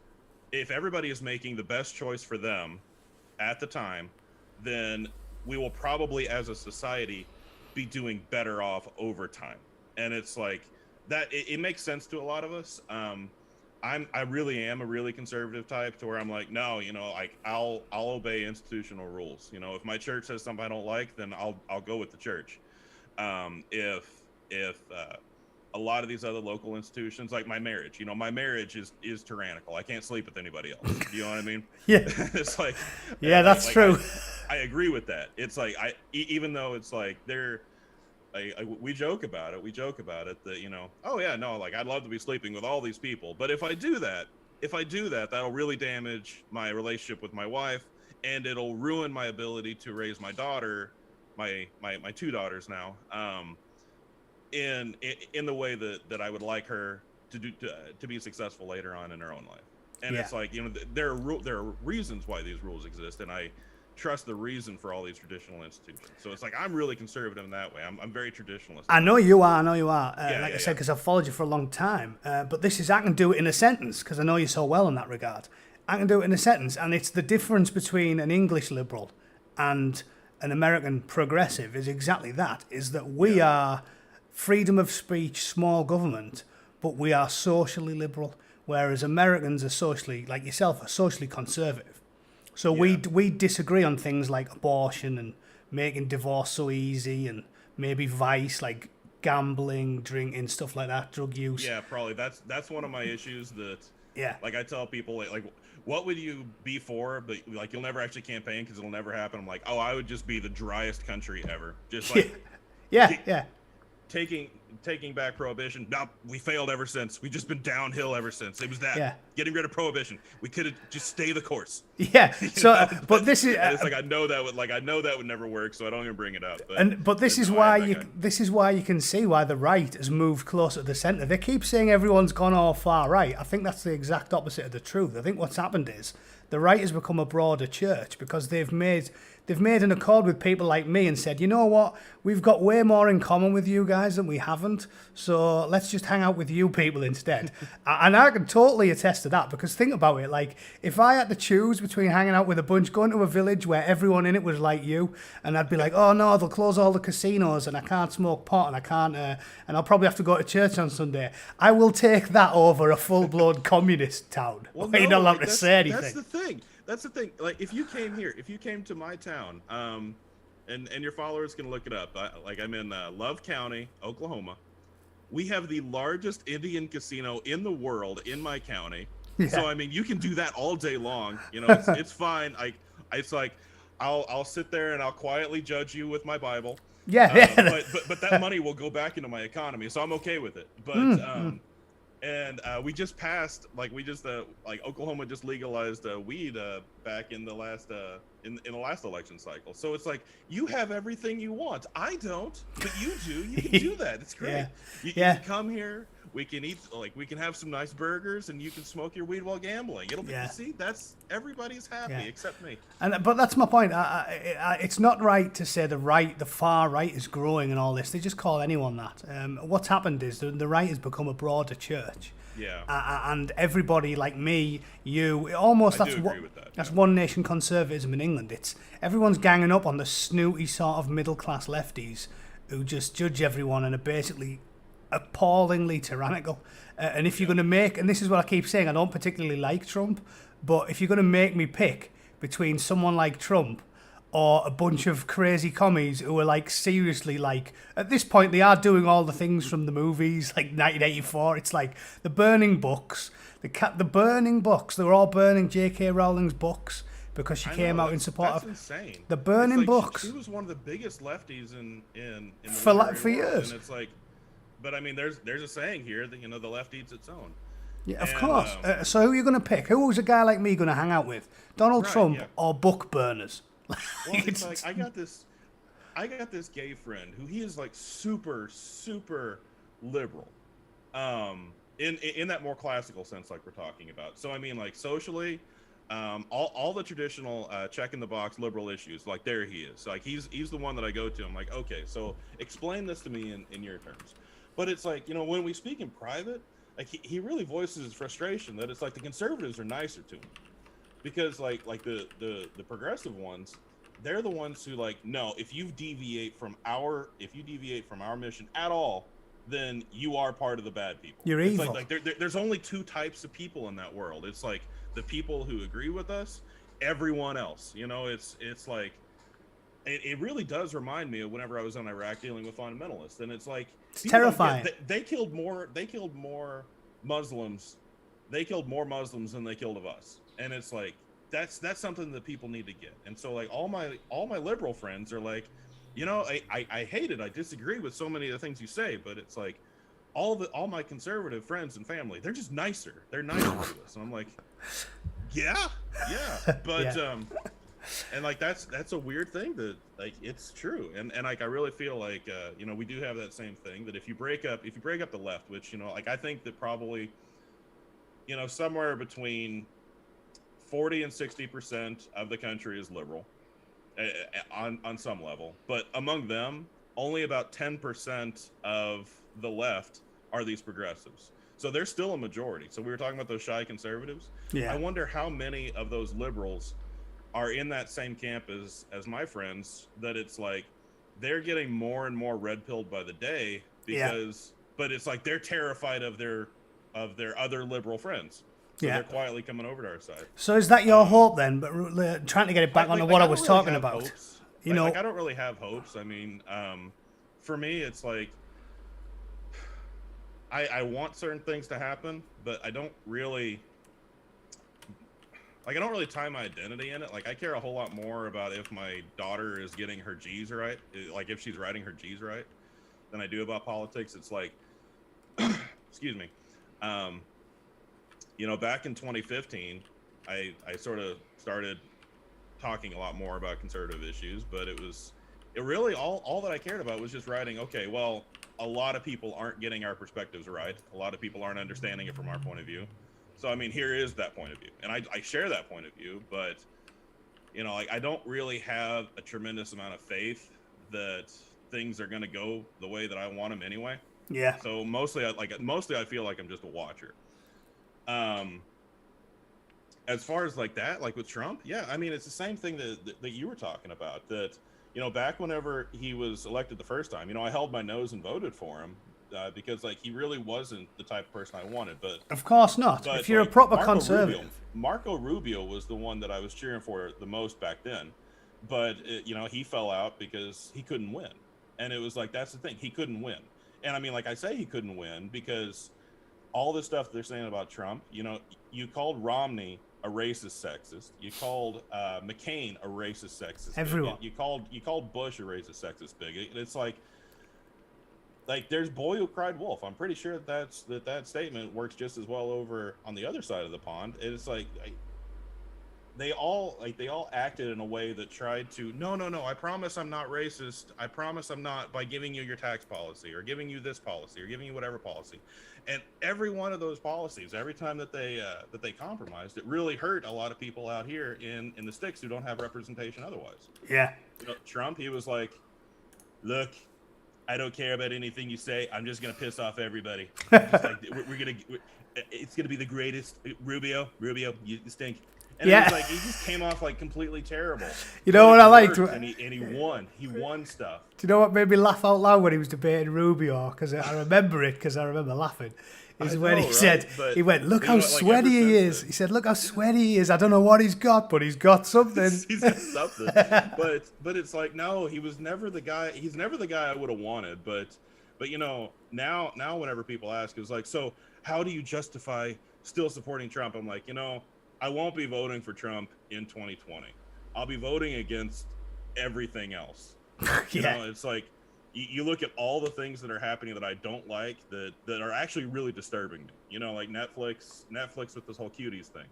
[SPEAKER 2] if everybody is making the best choice for them at the time, then we will probably, as a society, be doing better off over time. And it's like that. It makes sense to a lot of us. I really am a really conservative type, to where I'm like, no, like I'll obey institutional rules. If my church says something I don't like, then I'll go with the church. If a lot of these other local institutions, like my marriage, my marriage is tyrannical. I can't sleep with anybody else. You know what I mean?
[SPEAKER 1] Yeah.
[SPEAKER 2] It's like,
[SPEAKER 1] yeah, that's true.
[SPEAKER 2] I agree with that. It's like, even though it's like we joke about it. We joke about it that, oh yeah, no, like I'd love to be sleeping with all these people, but if I do that, that'll really damage my relationship with my wife, and it'll ruin my ability to raise my daughter, my two daughters now, in the way that I would like her to be successful later on in her own life. And it's like, there are reasons why these rules exist, and I trust the reason for all these traditional institutions. So it's like, I'm really conservative in that way. I'm very traditionalist.
[SPEAKER 1] I know you are. I said,
[SPEAKER 2] yeah.
[SPEAKER 1] because I've followed you for a long time. But I can do it in a sentence, because I know you so well in that regard. I can do it in a sentence, and it's the difference between an English liberal and an American progressive is exactly that, is that we are freedom of speech, small government, but we are socially liberal, whereas Americans are socially, like yourself, are socially conservative. So we disagree on things like abortion and making divorce so easy, and maybe vice, like gambling, drinking, stuff like that, drug use.
[SPEAKER 2] Yeah, probably. That's one of my issues. That like I tell people, like what would you be for? But like you'll never actually campaign because it'll never happen. I'm like, oh, I would just be the driest country ever. Just like taking back prohibition. No, we failed ever since. We've just been downhill ever since. It was that.
[SPEAKER 1] Yeah.
[SPEAKER 2] Getting rid of prohibition. We could have just stay the course.
[SPEAKER 1] Yeah. So, but this is.
[SPEAKER 2] It's like I know that would never work, so I don't even bring it up.
[SPEAKER 1] But this is why you can see why the right has moved closer to the centre. They keep saying everyone's gone all far right. I think that's the exact opposite of the truth. I think what's happened is the right has become a broader church, because they've made an accord with people like me and said, you know what, we've got way more in common with you guys than we haven't, so let's just hang out with you people instead. And I can totally attest to that, because think about it, like if I had to choose between hanging out with a bunch, going to a village where everyone in it was like you, and I'd be like, oh no, they'll close all the casinos and I can't smoke pot and I can't, and I'll probably have to go to church on Sunday. I will take that over a full-blown communist town.
[SPEAKER 2] Well,
[SPEAKER 1] you're not allowed to say anything.
[SPEAKER 2] That's the thing. Like, if you came to my town, and your followers can look it up. I'm in Love County, Oklahoma. We have the largest Indian casino in the world in my county. Yeah. So I mean, you can do that all day long. It's fine. It's like I'll sit there and I'll quietly judge you with my Bible.
[SPEAKER 1] Yeah.
[SPEAKER 2] But that money will go back into my economy, so I'm okay with it. But And we just passed, Oklahoma just legalized weed back in the last in the last election cycle. So it's like, you have everything you want. I don't, but you do. You can do that. It's great. You can come here. We can eat, we can have some nice burgers, and you can smoke your weed while gambling. It'll be, see, that's, everybody's happy except me.
[SPEAKER 1] But that's my point. It's not right to say the far right is growing and all this. They just call anyone that. What's happened is the right has become a broader church.
[SPEAKER 2] Yeah.
[SPEAKER 1] And everybody like me, you, almost that's one nation conservatism in England. It's everyone's ganging up on the snooty sort of middle class lefties who just judge everyone and are basically appallingly tyrannical. And if you're going to make, and this is what I keep saying, I don't particularly like Trump, but if you're going to make me pick between someone like Trump or a bunch of crazy commies who are seriously at this point they are doing all the things from the movies like 1984. It's like the burning books, the burning books. They were all burning J.K. Rowling's books because she came out in support of
[SPEAKER 2] insane.
[SPEAKER 1] The burning books.
[SPEAKER 2] She was one of the biggest lefties in the
[SPEAKER 1] for years.
[SPEAKER 2] And it's like, but I mean, there's a saying here that the left eats its own.
[SPEAKER 1] Yeah, of course. So who are you going to pick? Who was a guy like me going to hang out with? Donald Trump or book burners?
[SPEAKER 2] Well, it's like I got this gay friend who he is super liberal, in that more classical sense, like we're talking about. So I mean, socially, all the traditional check in the box liberal issues, there he is. He's the one that I go to. I'm like, okay, so explain this to me in your terms. But it's when we speak in private, he really voices his frustration that it's the conservatives are nicer to him. because like the progressive ones, they're the ones who like, no, if you deviate from our mission at all, then you are part of the bad people.
[SPEAKER 1] You're
[SPEAKER 2] It's
[SPEAKER 1] evil.
[SPEAKER 2] like there's only two types of people in that world. It's like the people who agree with us, everyone else. You know, it's like it really does remind me of whenever I was in Iraq dealing with fundamentalists, and it's like
[SPEAKER 1] It's
[SPEAKER 2] people don't
[SPEAKER 1] terrifying.
[SPEAKER 2] get, they killed more Muslims, they killed more Muslims than they killed of us, and it's like that's something that people need to get. And so like all my liberal friends are like, you know, I hate it, I disagree with so many of the things you say, but it's like all my conservative friends and family, they're just nicer, they're nicer to us, and I'm like, yeah, but
[SPEAKER 1] Yeah.
[SPEAKER 2] and like that's a weird thing that like it's true, and like I really feel like you know, we do have that same thing that if you break up the left, which, you know, like I think that probably, you know, somewhere between 40 and 60% of the country is liberal on some level, but among them only about 10% of the left are these progressives, so they're still a majority. So we were talking about those shy conservatives. I
[SPEAKER 1] Yeah.
[SPEAKER 2] wonder how many of those liberals are in that same camp as my friends, that it's like they're getting more and more red pilled by the day because but it's like they're terrified of their other liberal friends, so
[SPEAKER 1] Yeah.
[SPEAKER 2] they're quietly coming over to our side.
[SPEAKER 1] So is that your hope then? But trying to get it back onto what I
[SPEAKER 2] I
[SPEAKER 1] was
[SPEAKER 2] don't really
[SPEAKER 1] talking
[SPEAKER 2] have
[SPEAKER 1] about.
[SPEAKER 2] hopes.
[SPEAKER 1] You know,
[SPEAKER 2] Like I don't really have hopes. I mean, for me it's like I want certain things to happen, but I don't really tie my identity in it. Like I care a whole lot more about if my daughter is getting her G's right, like if she's writing her G's right, than I do about politics. It's like, excuse me, you know, back in 2015, I sort of started talking a lot more about conservative issues, but it really all that I cared about was just writing, okay, well, a lot of people aren't getting our perspectives right. A lot of people aren't understanding it from our point of view. So, I mean, here is that point of view. And I share that point of view, but, you know, like I don't really have a tremendous amount of faith that things are going to go the way that I want them anyway.
[SPEAKER 1] yeah.
[SPEAKER 2] So mostly I feel like I'm just a watcher. As far as like that, like with Trump, yeah, I mean, it's the same thing that you were talking about, that, you know, back whenever he was elected the first time, you know, I held my nose and voted for him because like he really wasn't the type of person I wanted.
[SPEAKER 1] Of course not. If
[SPEAKER 2] But
[SPEAKER 1] you're a
[SPEAKER 2] like
[SPEAKER 1] proper conservative.
[SPEAKER 2] Marco Rubio was the one that I was cheering for the most back then. But you know, he fell out because he couldn't win, and it was like that's the thing, he couldn't win. And I mean, like I say, he couldn't win because all this stuff they're saying about Trump. You know, you called Romney a racist sexist. You called McCain a racist sexist
[SPEAKER 1] Everyone.
[SPEAKER 2] bigot. You called Bush a racist sexist bigot. And it's like there's boy who cried wolf. I'm pretty sure that statement works just as well over on the other side of the pond. It's like they all acted in a way that tried to no, I promise I'm not racist. I promise I'm not, by giving you your tax policy or giving you this policy or giving you whatever policy. And every one of those policies, every time that they compromised, it really hurt a lot of people out here in the sticks who don't have representation otherwise.
[SPEAKER 1] Yeah.
[SPEAKER 2] You know, Trump, he was like, look, I don't care about anything you say. I'm just gonna piss off everybody. Just like, it's gonna be the greatest. Rubio, you stink. And
[SPEAKER 1] Yeah.
[SPEAKER 2] it was like he just came off like completely terrible.
[SPEAKER 1] You know
[SPEAKER 2] But
[SPEAKER 1] what
[SPEAKER 2] it
[SPEAKER 1] I liked?
[SPEAKER 2] worked, and he won. He won stuff.
[SPEAKER 1] Do you know what made me laugh out loud when he was debating Rubio? Because I remember it, because I remember laughing. Is when he said,
[SPEAKER 2] But
[SPEAKER 1] he went, look
[SPEAKER 2] you
[SPEAKER 1] how
[SPEAKER 2] know what, like,
[SPEAKER 1] sweaty
[SPEAKER 2] ever
[SPEAKER 1] he
[SPEAKER 2] since
[SPEAKER 1] is.
[SPEAKER 2] then-
[SPEAKER 1] He said, look how sweaty he is. I don't know what he's got, but he's got something.
[SPEAKER 2] He's got something. But it's like, no, he was never the guy. He's never the guy I would have wanted. But you know, now whenever people ask, it's like, so how do you justify still supporting Trump? I'm like, you know, I won't be voting for Trump in 2020. I'll be voting against everything else. You know, it's like you look at all the things that are happening that I don't like, that are actually really disturbing me. You know, like Netflix with this whole cuties thing.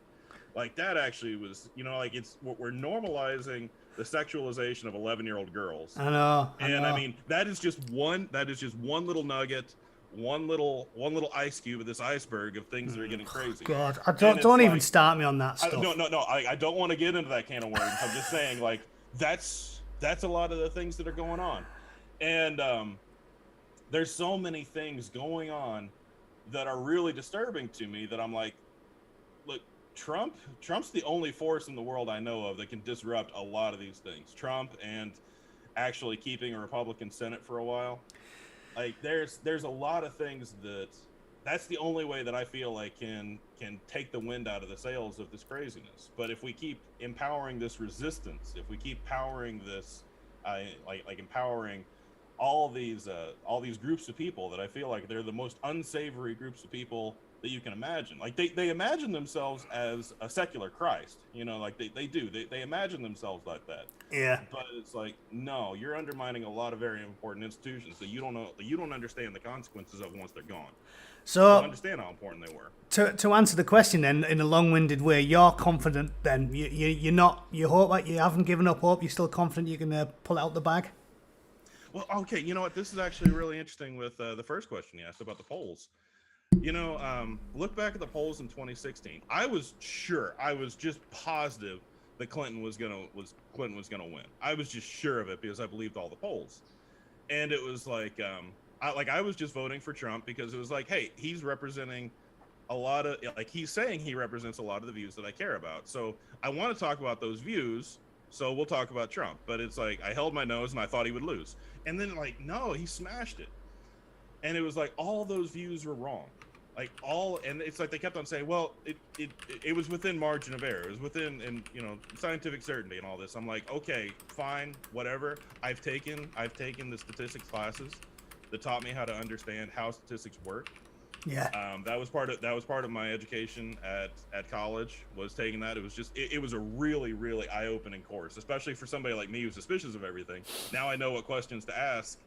[SPEAKER 2] Like that actually was, you know, like we're normalizing the sexualization of 11-year-old girls.
[SPEAKER 1] I know.
[SPEAKER 2] I mean, that is just one little nugget, one little ice cube of this iceberg of things that are getting crazy.
[SPEAKER 1] God, don't even
[SPEAKER 2] like,
[SPEAKER 1] start me on that stuff.
[SPEAKER 2] No. I don't want to get into that can of worms. I'm just saying, like, that's a lot of the things that are going on. And there's so many things going on that are really disturbing to me that I'm like, look, Trump's the only force in the world I know of that can disrupt a lot of these things. Trump and actually keeping a Republican Senate for a while. Like there's a lot of things that's the only way that I feel like can take the wind out of the sails of this craziness. But if we keep empowering this resistance, if we keep powering this, like empowering all these groups of people that I feel like they're the most unsavory groups of people that you can imagine. Like they imagine themselves as a secular Christ, you know, like they imagine themselves like that.
[SPEAKER 1] Yeah.
[SPEAKER 2] But it's like, no, you're undermining a lot of very important institutions that you don't understand the consequences of once they're gone. You don't
[SPEAKER 1] So
[SPEAKER 2] understand how important they were.
[SPEAKER 1] to answer the question then in a long-winded way, you're confident then you're not, you hope that you haven't given up hope, you're still confident you can pull it out the bag?
[SPEAKER 2] Well, okay, you know what? This is actually really interesting with the first question you asked about the polls. You know, look back at the polls in 2016. I was just positive that Clinton was gonna win. I was just sure of it because I believed all the polls, and it was like, I was just voting for Trump because it was like, hey, he's representing a lot of, like, he's saying he represents a lot of the views that I care about. So I want to talk about those views. So we'll talk about Trump. But it's like I held my nose and I thought he would lose, and then like no, he smashed it. And it was like all those views were wrong, like and it's like they kept on saying, well, it was within margin of error, it was within, and you know, scientific certainty and all this. I'm like, okay, fine, whatever. I've taken the statistics classes that taught me how to understand how statistics work.
[SPEAKER 1] Yeah.
[SPEAKER 2] That was part of my education at college, was taking that. It was just it was a really, really eye-opening course, especially for somebody like me who's suspicious of everything. Now I know what questions to ask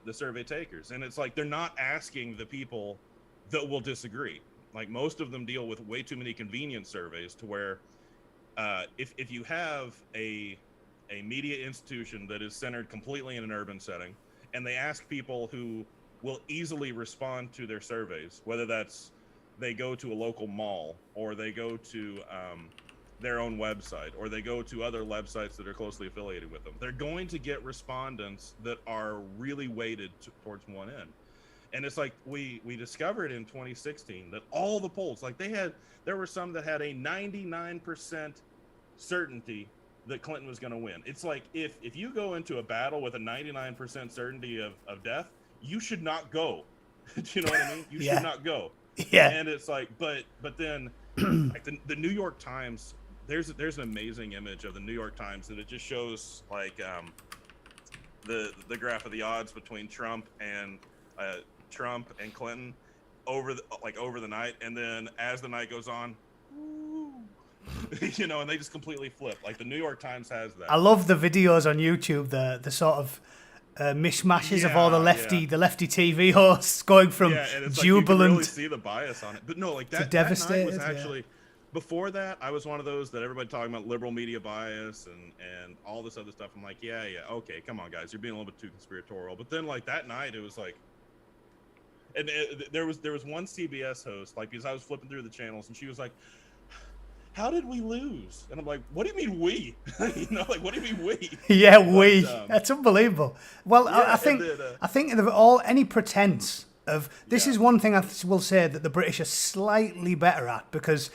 [SPEAKER 2] the survey takers, and it's like they're not asking the people that will disagree. Like most of them deal with way too many convenience surveys to where if you have a media institution that is centered completely in an urban setting, and they ask people who will easily respond to their surveys, whether that's they go to a local mall, or they go to their own website, or they go to other websites that are closely affiliated with them, they're going to get respondents that are really weighted towards one end. And it's like we discovered in 2016 that all the polls, like there were some that had a 99% certainty that Clinton was going to win. It's like if you go into a battle with a 99% certainty of death, you should not go. Do you know what I mean? You should not go.
[SPEAKER 1] Yeah.
[SPEAKER 2] And it's like, but then like the New York Times, there's an amazing image of the New York Times that it just shows like the graph of the odds between Trump and Clinton over the night, and then as the night goes on, you know, and they just completely flip. Like the New York Times has that.
[SPEAKER 1] I love the videos on YouTube, the sort of mishmashes of all the lefty TV hosts going from
[SPEAKER 2] and it's
[SPEAKER 1] jubilant,
[SPEAKER 2] like you can really see the bias on it. But no, like that night was actually before that. I was one of those that everybody talking about liberal media bias and all this other stuff. I'm like, yeah, okay, come on, guys, you're being a little bit too conspiratorial. But then like that night, it was like, and there was one CBS host, like, because I was flipping through the channels, and she was like, how did we lose? And I'm like, what do you mean we? You know, like, what do you mean we?
[SPEAKER 1] Yeah, we. That's unbelievable. Well, yeah, I think of all any pretense of this is one thing I will say that the British are slightly better at, because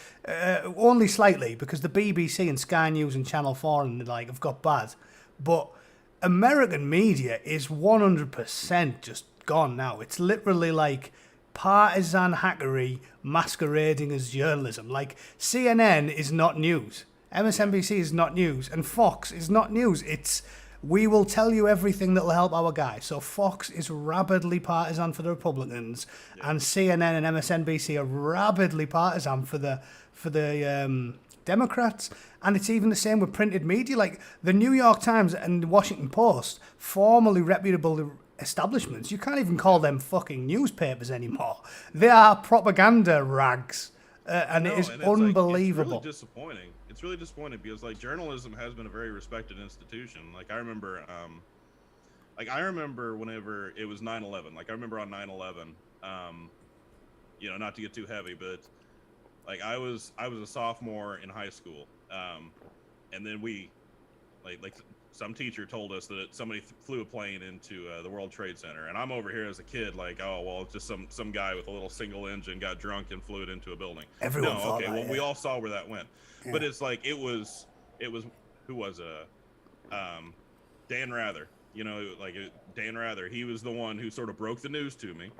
[SPEAKER 1] only slightly, because the BBC and Sky News and Channel 4 and the like have got bad, but American media is 100% just gone now. It's literally like partisan hackery masquerading as journalism. Like CNN is not news, MSNBC is not news, and Fox is not news. It's we will tell you everything that will help our guy. So Fox is rabidly partisan for the Republicans, and CNN and MSNBC are rabidly partisan for the Democrats. And it's even the same with printed media. Like the New York Times and the Washington Post, formerly reputable establishments, you can't even call them fucking newspapers anymore. They are propaganda rags, and it is unbelievable.
[SPEAKER 2] Like, it's really disappointing because like journalism has been a very respected institution. Like I remember whenever it was 9/11. Like I remember on 9/11, you know, not to get too heavy, but like I was a sophomore in high school, and then we like some teacher told us that somebody flew a plane into the World Trade Center, and I'm over here as a kid like, oh well, it's just some guy with a little single engine got drunk and flew it into a building.
[SPEAKER 1] Everyone
[SPEAKER 2] no,
[SPEAKER 1] thought
[SPEAKER 2] okay,
[SPEAKER 1] that,
[SPEAKER 2] well
[SPEAKER 1] yeah.
[SPEAKER 2] we all saw where that went,
[SPEAKER 1] Yeah.
[SPEAKER 2] but it's like it was who was Dan Rather, Dan Rather. He was the one who sort of broke the news to me,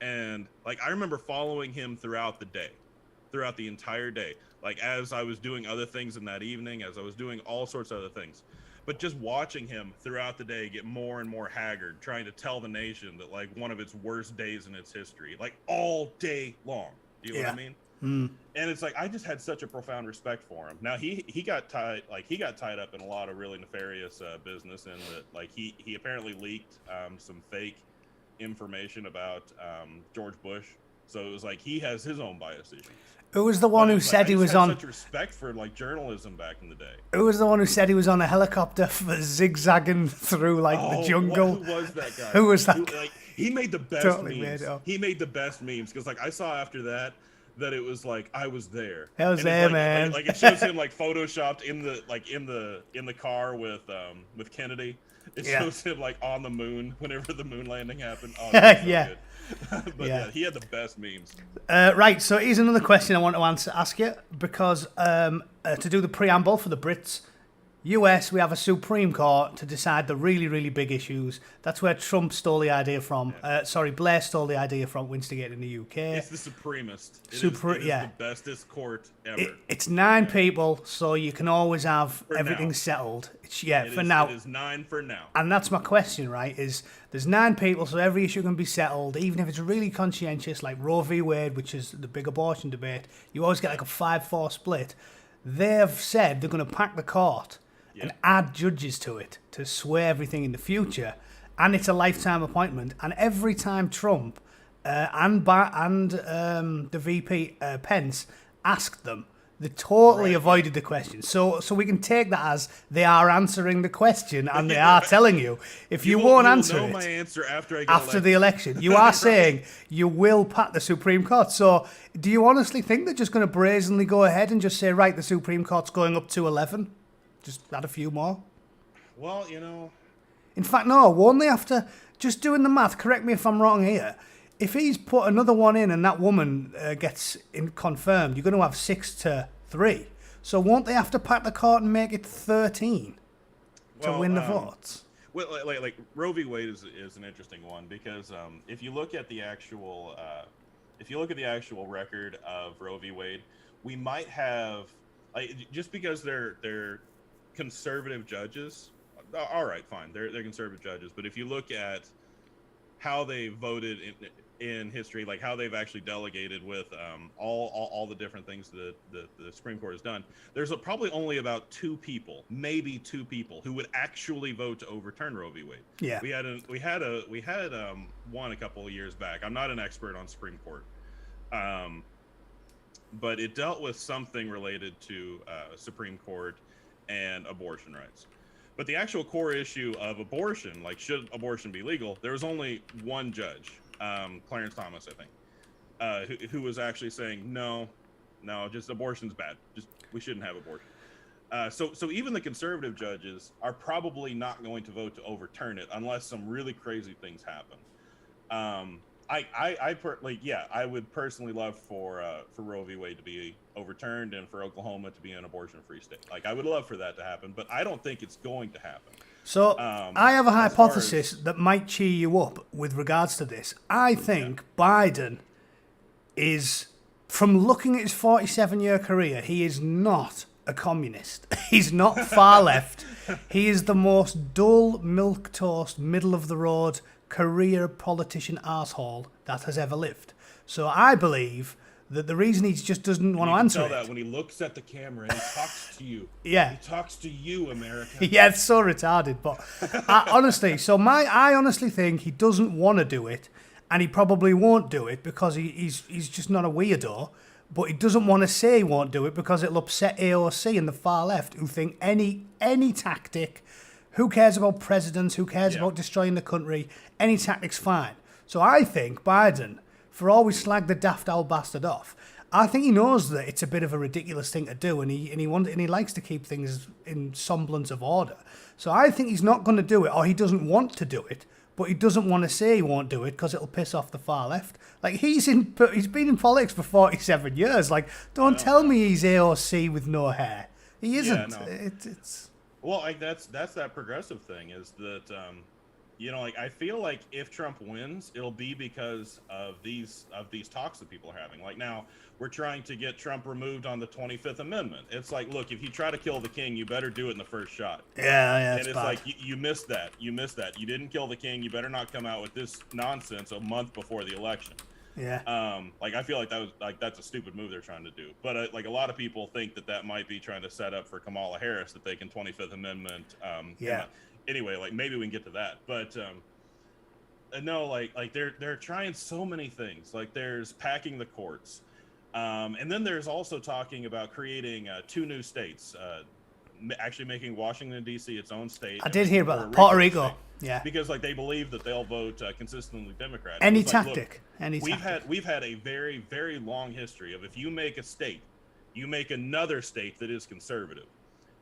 [SPEAKER 2] and like I remember following him throughout the entire day, like as I was doing other things in that evening, as I was doing all sorts of other things. But just watching him throughout the day get more and more haggard, trying to tell the nation that like one of its worst days in its history, like all day long. Do you know what I mean?
[SPEAKER 1] Mm.
[SPEAKER 2] And it's like I just had such a profound respect for him. Now he got tied up in a lot of really nefarious business, and that like he apparently leaked some fake information about George Bush. So it was like he has his own bias issues.
[SPEAKER 1] Who was the one who said he was on?
[SPEAKER 2] Such respect for like journalism back in the day.
[SPEAKER 1] Who was the one who said he was on a helicopter for zigzagging through like the jungle?
[SPEAKER 2] Who was that guy?
[SPEAKER 1] Who was that guy?
[SPEAKER 2] Like, he made the best
[SPEAKER 1] Totally
[SPEAKER 2] memes. He made the best memes because like I saw after that it was like I was there.
[SPEAKER 1] I was there, man.
[SPEAKER 2] Like it shows him like photoshopped in the car with Kennedy. It shows him like on the moon whenever the moon landing happened. Oh,
[SPEAKER 1] yeah.
[SPEAKER 2] Good. But yeah, he had the best memes.
[SPEAKER 1] Right, so here's another question I want to ask you, because to do the preamble for the Brits, US, we have a Supreme Court to decide the really, really big issues. That's where Trump stole the idea from. Blair stole the idea from instigating the UK.
[SPEAKER 2] It's the supremest. It is the bestest court ever.
[SPEAKER 1] It's 9 people, so you can always have everything settled. Now.
[SPEAKER 2] It is 9 for now.
[SPEAKER 1] And that's my question, right, is there's 9 people, so every issue can be settled, even if it's really conscientious, like Roe v. Wade, which is the big abortion debate. You always get like a 5-4 split. They've said they're going to pack the court and add judges to it to sway everything in the future, and it's a lifetime appointment. And every time Trump and the VP Pence asked them, they totally avoided the question. So we can take that as they are answering the question, and they are telling you if you won't answer it
[SPEAKER 2] my answer
[SPEAKER 1] after the election, you are saying you will pack the Supreme Court. So do you honestly think they're just going to brazenly go ahead and just say, right, the Supreme Court's going up to 11? Just add a few more?
[SPEAKER 2] Well,
[SPEAKER 1] In fact, no, won't they have to, just doing the math, correct me if I'm wrong here, if he's put another one in and that woman gets confirmed, you're going to have 6-3. So won't they have to pack the court and make it 13 to win the votes?
[SPEAKER 2] Well, like Roe v. Wade is an interesting one, because if you look at the actual record of Roe v. Wade, we might have, just because they're conservative judges, all right, fine, they're conservative judges, but if you look at how they voted in history, like how they've actually delegated with all the different things that the Supreme Court has done, there's probably only about 2 people, maybe 2 people, who would actually vote to overturn Roe v. Wade.
[SPEAKER 1] Yeah,
[SPEAKER 2] we had one a couple of years back. I'm not an expert on Supreme Court, but it dealt with something related to Supreme Court and abortion rights. But the actual core issue of abortion, like should abortion be legal, there was only one judge, Clarence Thomas, I think, who was actually saying no, just abortion's bad. Just we shouldn't have abortion. So even the conservative judges are probably not going to vote to overturn it unless some really crazy things happen. I would personally love for Roe v. Wade to be overturned and for Oklahoma to be an abortion-free state. Like, I would love for that to happen, but I don't think it's going to happen.
[SPEAKER 1] So I have a hypothesis that might cheer you up with regards to this. I think Biden is, from looking at his 47-year career, he is not a communist. He's not far left. He is the most dull, milquetoast, middle-of-the-road career politician arsehole that has ever lived. So I believe that the reason he just doesn't want to answer it...
[SPEAKER 2] You can tell that when he looks at the camera and he talks to you.
[SPEAKER 1] Yeah.
[SPEAKER 2] He talks to you, America.
[SPEAKER 1] Yeah, it's so retarded. But I honestly think he doesn't want to do it, and he probably won't do it because he's just not a weirdo. But he doesn't want to say he won't do it because it'll upset AOC and the far left, who think any tactic... Who cares about presidents? Who cares about destroying the country? Any tactic's fine. So I think Biden, for all we slag the daft old bastard off, I think he knows that it's a bit of a ridiculous thing to do, and he likes to keep things in semblance of order. So I think he's not going to do it, or he doesn't want to do it, but he doesn't want to say he won't do it because it'll piss off the far left. Like he's been in politics for 47 years. Like, don't tell me he's AOC with no hair. He isn't.
[SPEAKER 2] Yeah, no.
[SPEAKER 1] It's
[SPEAKER 2] Well, like that's that progressive thing is that like I feel like if Trump wins, it'll be because of these talks that people are having. Like now we're trying to get Trump removed on the 25th Amendment. It's like, look, if you try to kill the king, you better do it in the first shot.
[SPEAKER 1] yeah.
[SPEAKER 2] And it's
[SPEAKER 1] bad.
[SPEAKER 2] like you missed that. You missed that. You didn't kill the king. You better not come out with this nonsense a month before the election.
[SPEAKER 1] Yeah.
[SPEAKER 2] Like I feel like that's a stupid move they're trying to do. But like a lot of people think that might be trying to set up for Kamala Harris that they can 25th Amendment. Anyway, like maybe we can get to that. But no, like they're trying so many things. Like there's packing the courts, and then there's also talking about creating 2 new states. Actually making Washington D.C. its own state.
[SPEAKER 1] I did hear about that. Puerto Rico.
[SPEAKER 2] State.
[SPEAKER 1] Yeah.
[SPEAKER 2] Because like they believe that they'll vote consistently Democrat.
[SPEAKER 1] Any
[SPEAKER 2] like,
[SPEAKER 1] tactic.
[SPEAKER 2] Look, we've had a very, very long history of if you make a state, you make another state that is conservative,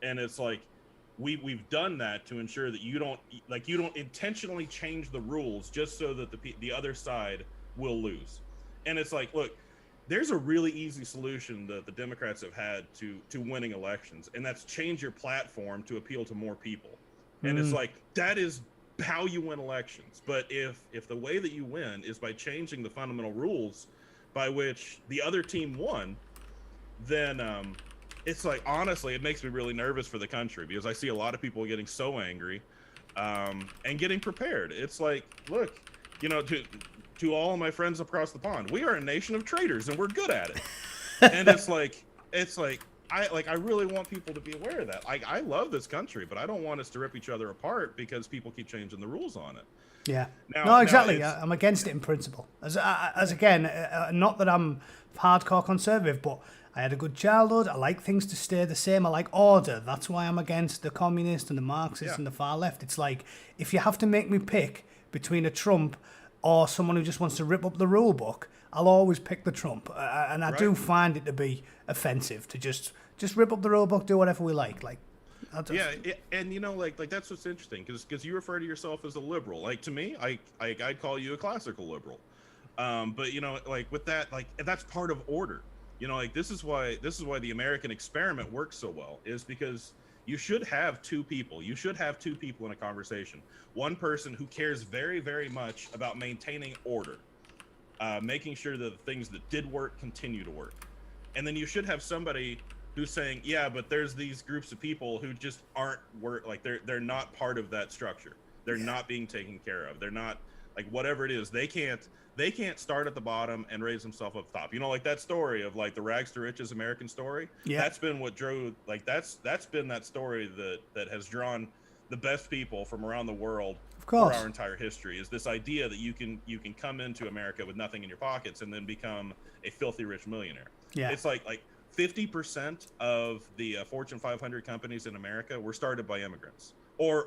[SPEAKER 2] and it's like we've done that to ensure that you don't intentionally change the rules just so that the other side will lose. And it's like, look, there's a really easy solution that the Democrats have had to winning elections, and that's change your platform to appeal to more people. And it's like that is how you win elections. But if the way that you win is by changing the fundamental rules by which the other team won, then it's like, honestly, it makes me really nervous for the country because I see a lot of people getting so angry and getting prepared. It's like, look, to all of my friends across the pond, we are a nation of traitors and we're good at it. And it's like I really want people to be aware of that. I love this country, but I don't want us to rip each other apart because people keep changing the rules on it.
[SPEAKER 1] Yeah. No, exactly. I'm against it in principle. As again, not that I'm hardcore conservative, but I had a good childhood. I like things to stay the same. I like order. That's why I'm against the communists and the Marxists and the far left. It's like, if you have to make me pick between a Trump or someone who just wants to rip up the rule book, I'll always pick the Trump. And I do find it to be offensive to just rip up the rule book, do whatever we like. Like,
[SPEAKER 2] and like that's what's interesting because you refer to yourself as a liberal. Like to me, I'd call you a classical liberal. But like with that, like that's part of order. Like this is why the American experiment works so well, is because you should have 2 people. You should have 2 people in a conversation. One person who cares very, very much about maintaining order, making sure that the things that did work continue to work. And then you should have somebody who's saying, yeah, but there's these groups of people who just aren't like they're not part of that structure. They're not being taken care of. They're not, like, whatever it is, they can't start at the bottom and raise themselves up top. Like that story of like the rags to riches American story. Yeah. That's been what drove, like that's been that story that has drawn the best people from around the world for our entire history, is this idea that you can come into America with nothing in your pockets and then become a filthy rich millionaire. Yeah. It's like 50% of the Fortune 500 companies in America were started by immigrants, or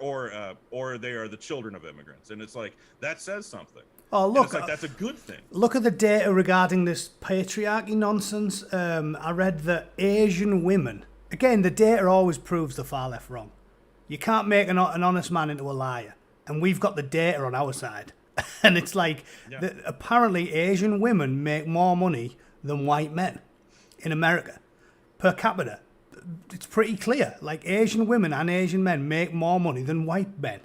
[SPEAKER 2] they are the children of immigrants, and it's like that says something.
[SPEAKER 1] Oh, look!
[SPEAKER 2] It's like that's a good thing.
[SPEAKER 1] Look at the data regarding this patriarchy nonsense. I read that Asian women. Again, the data always proves the far left wrong. You can't make an honest man into a liar, and we've got the data on our side. And it's like that apparently Asian women make more money than white men in America per capita. It's pretty clear. Like Asian women and Asian men make more money than white men.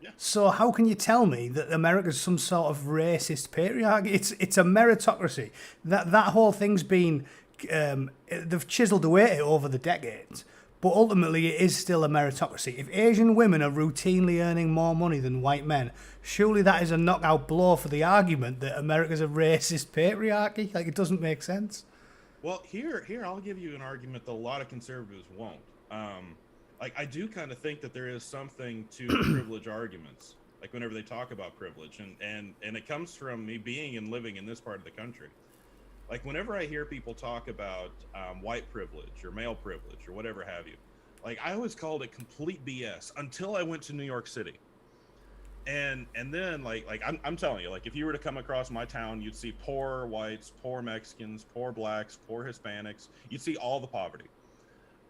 [SPEAKER 1] Yeah. So how can you tell me that America's some sort of racist patriarchy? It's a meritocracy. That whole thing's been they've chiseled away at it over the decades. But ultimately, it is still a meritocracy. If Asian women are routinely earning more money than white men, surely that is a knockout blow for the argument that America's a racist patriarchy. Like, it doesn't make sense.
[SPEAKER 2] Well, here, I'll give you an argument that a lot of conservatives won't. Like, I do kind of think that there is something to privilege arguments, like whenever they talk about privilege. And it comes from me being and living in this part of the country. Like, whenever I hear people talk about white privilege or male privilege or whatever have you, like, I always called it complete BS until I went to New York City. And then I'm telling you, like if you were to come across my town, you'd see poor whites, poor Mexicans, poor blacks, poor Hispanics. You'd see all the poverty.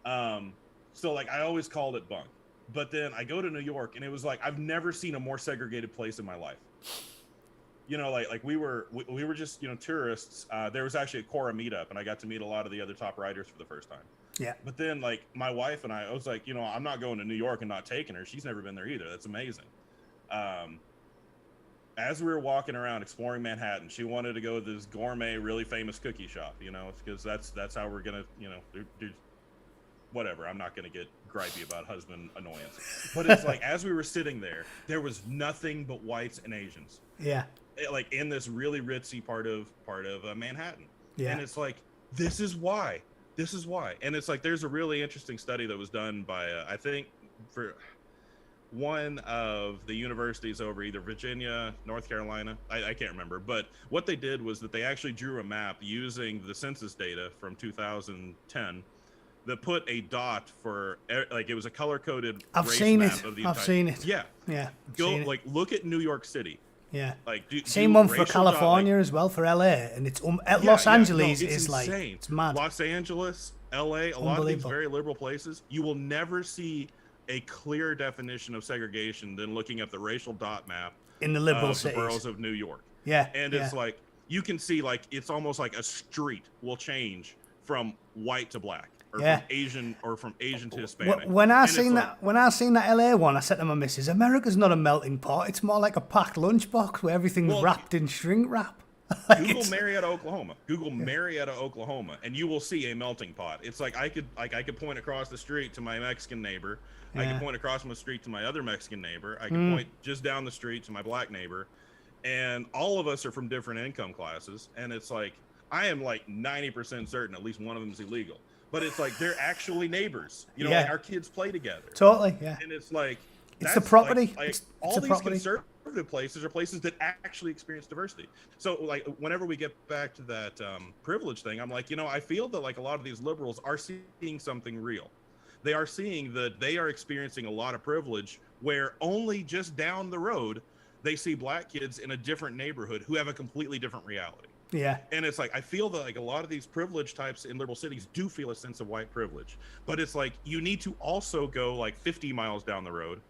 [SPEAKER 2] So like I always called it bunk. But then I go to New York, and it was like I've never seen a more segregated place in my life. You know, like we were just, you know, tourists. There was actually a Quora meetup, and I got to meet a lot of the other top writers for the first time.
[SPEAKER 1] Yeah.
[SPEAKER 2] But then like my wife and I was like, you know, I'm not going to New York and not taking her. She's never been there either. That's amazing. As we were walking around exploring Manhattan, she wanted to go to this gourmet, really famous cookie shop, you know, because that's how we're gonna, you know, do whatever. I'm not gonna get gripey about husband annoyance, but it's like as we were sitting there was nothing but whites and Asians.
[SPEAKER 1] Yeah.
[SPEAKER 2] Like in this really ritzy part of Manhattan.
[SPEAKER 1] Yeah.
[SPEAKER 2] And it's like this is why. And it's like there's a really interesting study that was done by I think for one of the universities over either Virginia, North Carolina, I can't remember, but what they did was that they actually drew a map using the census data from 2010 that put a dot for, like, it was a color-coded race map of the entire...
[SPEAKER 1] I've seen it.
[SPEAKER 2] Yeah.
[SPEAKER 1] Yeah.
[SPEAKER 2] Go, like, look at New York City.
[SPEAKER 1] Yeah.
[SPEAKER 2] Like,
[SPEAKER 1] same one for California as well, for LA, and it's Los Angeles is like, it's mad.
[SPEAKER 2] Los Angeles, LA, a lot of these very liberal places, you will never see a clearer definition of segregation than looking at the racial dot map
[SPEAKER 1] in the liberal
[SPEAKER 2] of
[SPEAKER 1] cities.
[SPEAKER 2] The boroughs of New York.
[SPEAKER 1] Yeah.
[SPEAKER 2] And it's like, you can see, like, it's almost like a street will change from white to black, or from Asian to Hispanic.
[SPEAKER 1] When I seen that LA one, I said to my missus, America's not a melting pot. It's more like a packed lunchbox where everything's wrapped in shrink wrap.
[SPEAKER 2] Google Marietta, Oklahoma, and you will see a melting pot. It's like I could point across the street to my Mexican neighbor. Yeah. I could point across the street to my other Mexican neighbor. I could point just down the street to my black neighbor, and all of us are from different income classes. And it's like I am like 90% certain at least one of them is illegal. But it's like they're actually neighbors. You know, like our kids play together.
[SPEAKER 1] Totally, yeah.
[SPEAKER 2] And it's like
[SPEAKER 1] it's the property.
[SPEAKER 2] Like
[SPEAKER 1] it's
[SPEAKER 2] all
[SPEAKER 1] the
[SPEAKER 2] these
[SPEAKER 1] property.
[SPEAKER 2] conservative places are places that actually experience diversity. So like whenever we get back to that privilege thing, I'm like, you know, I feel that like a lot of these liberals are seeing something real. They are seeing that they are experiencing a lot of privilege where only just down the road they see black kids in a different neighborhood who have a completely different reality.
[SPEAKER 1] Yeah.
[SPEAKER 2] And it's like I feel that like a lot of these privileged types in liberal cities do feel a sense of white privilege, but it's like you need to also go like 50 miles down the road,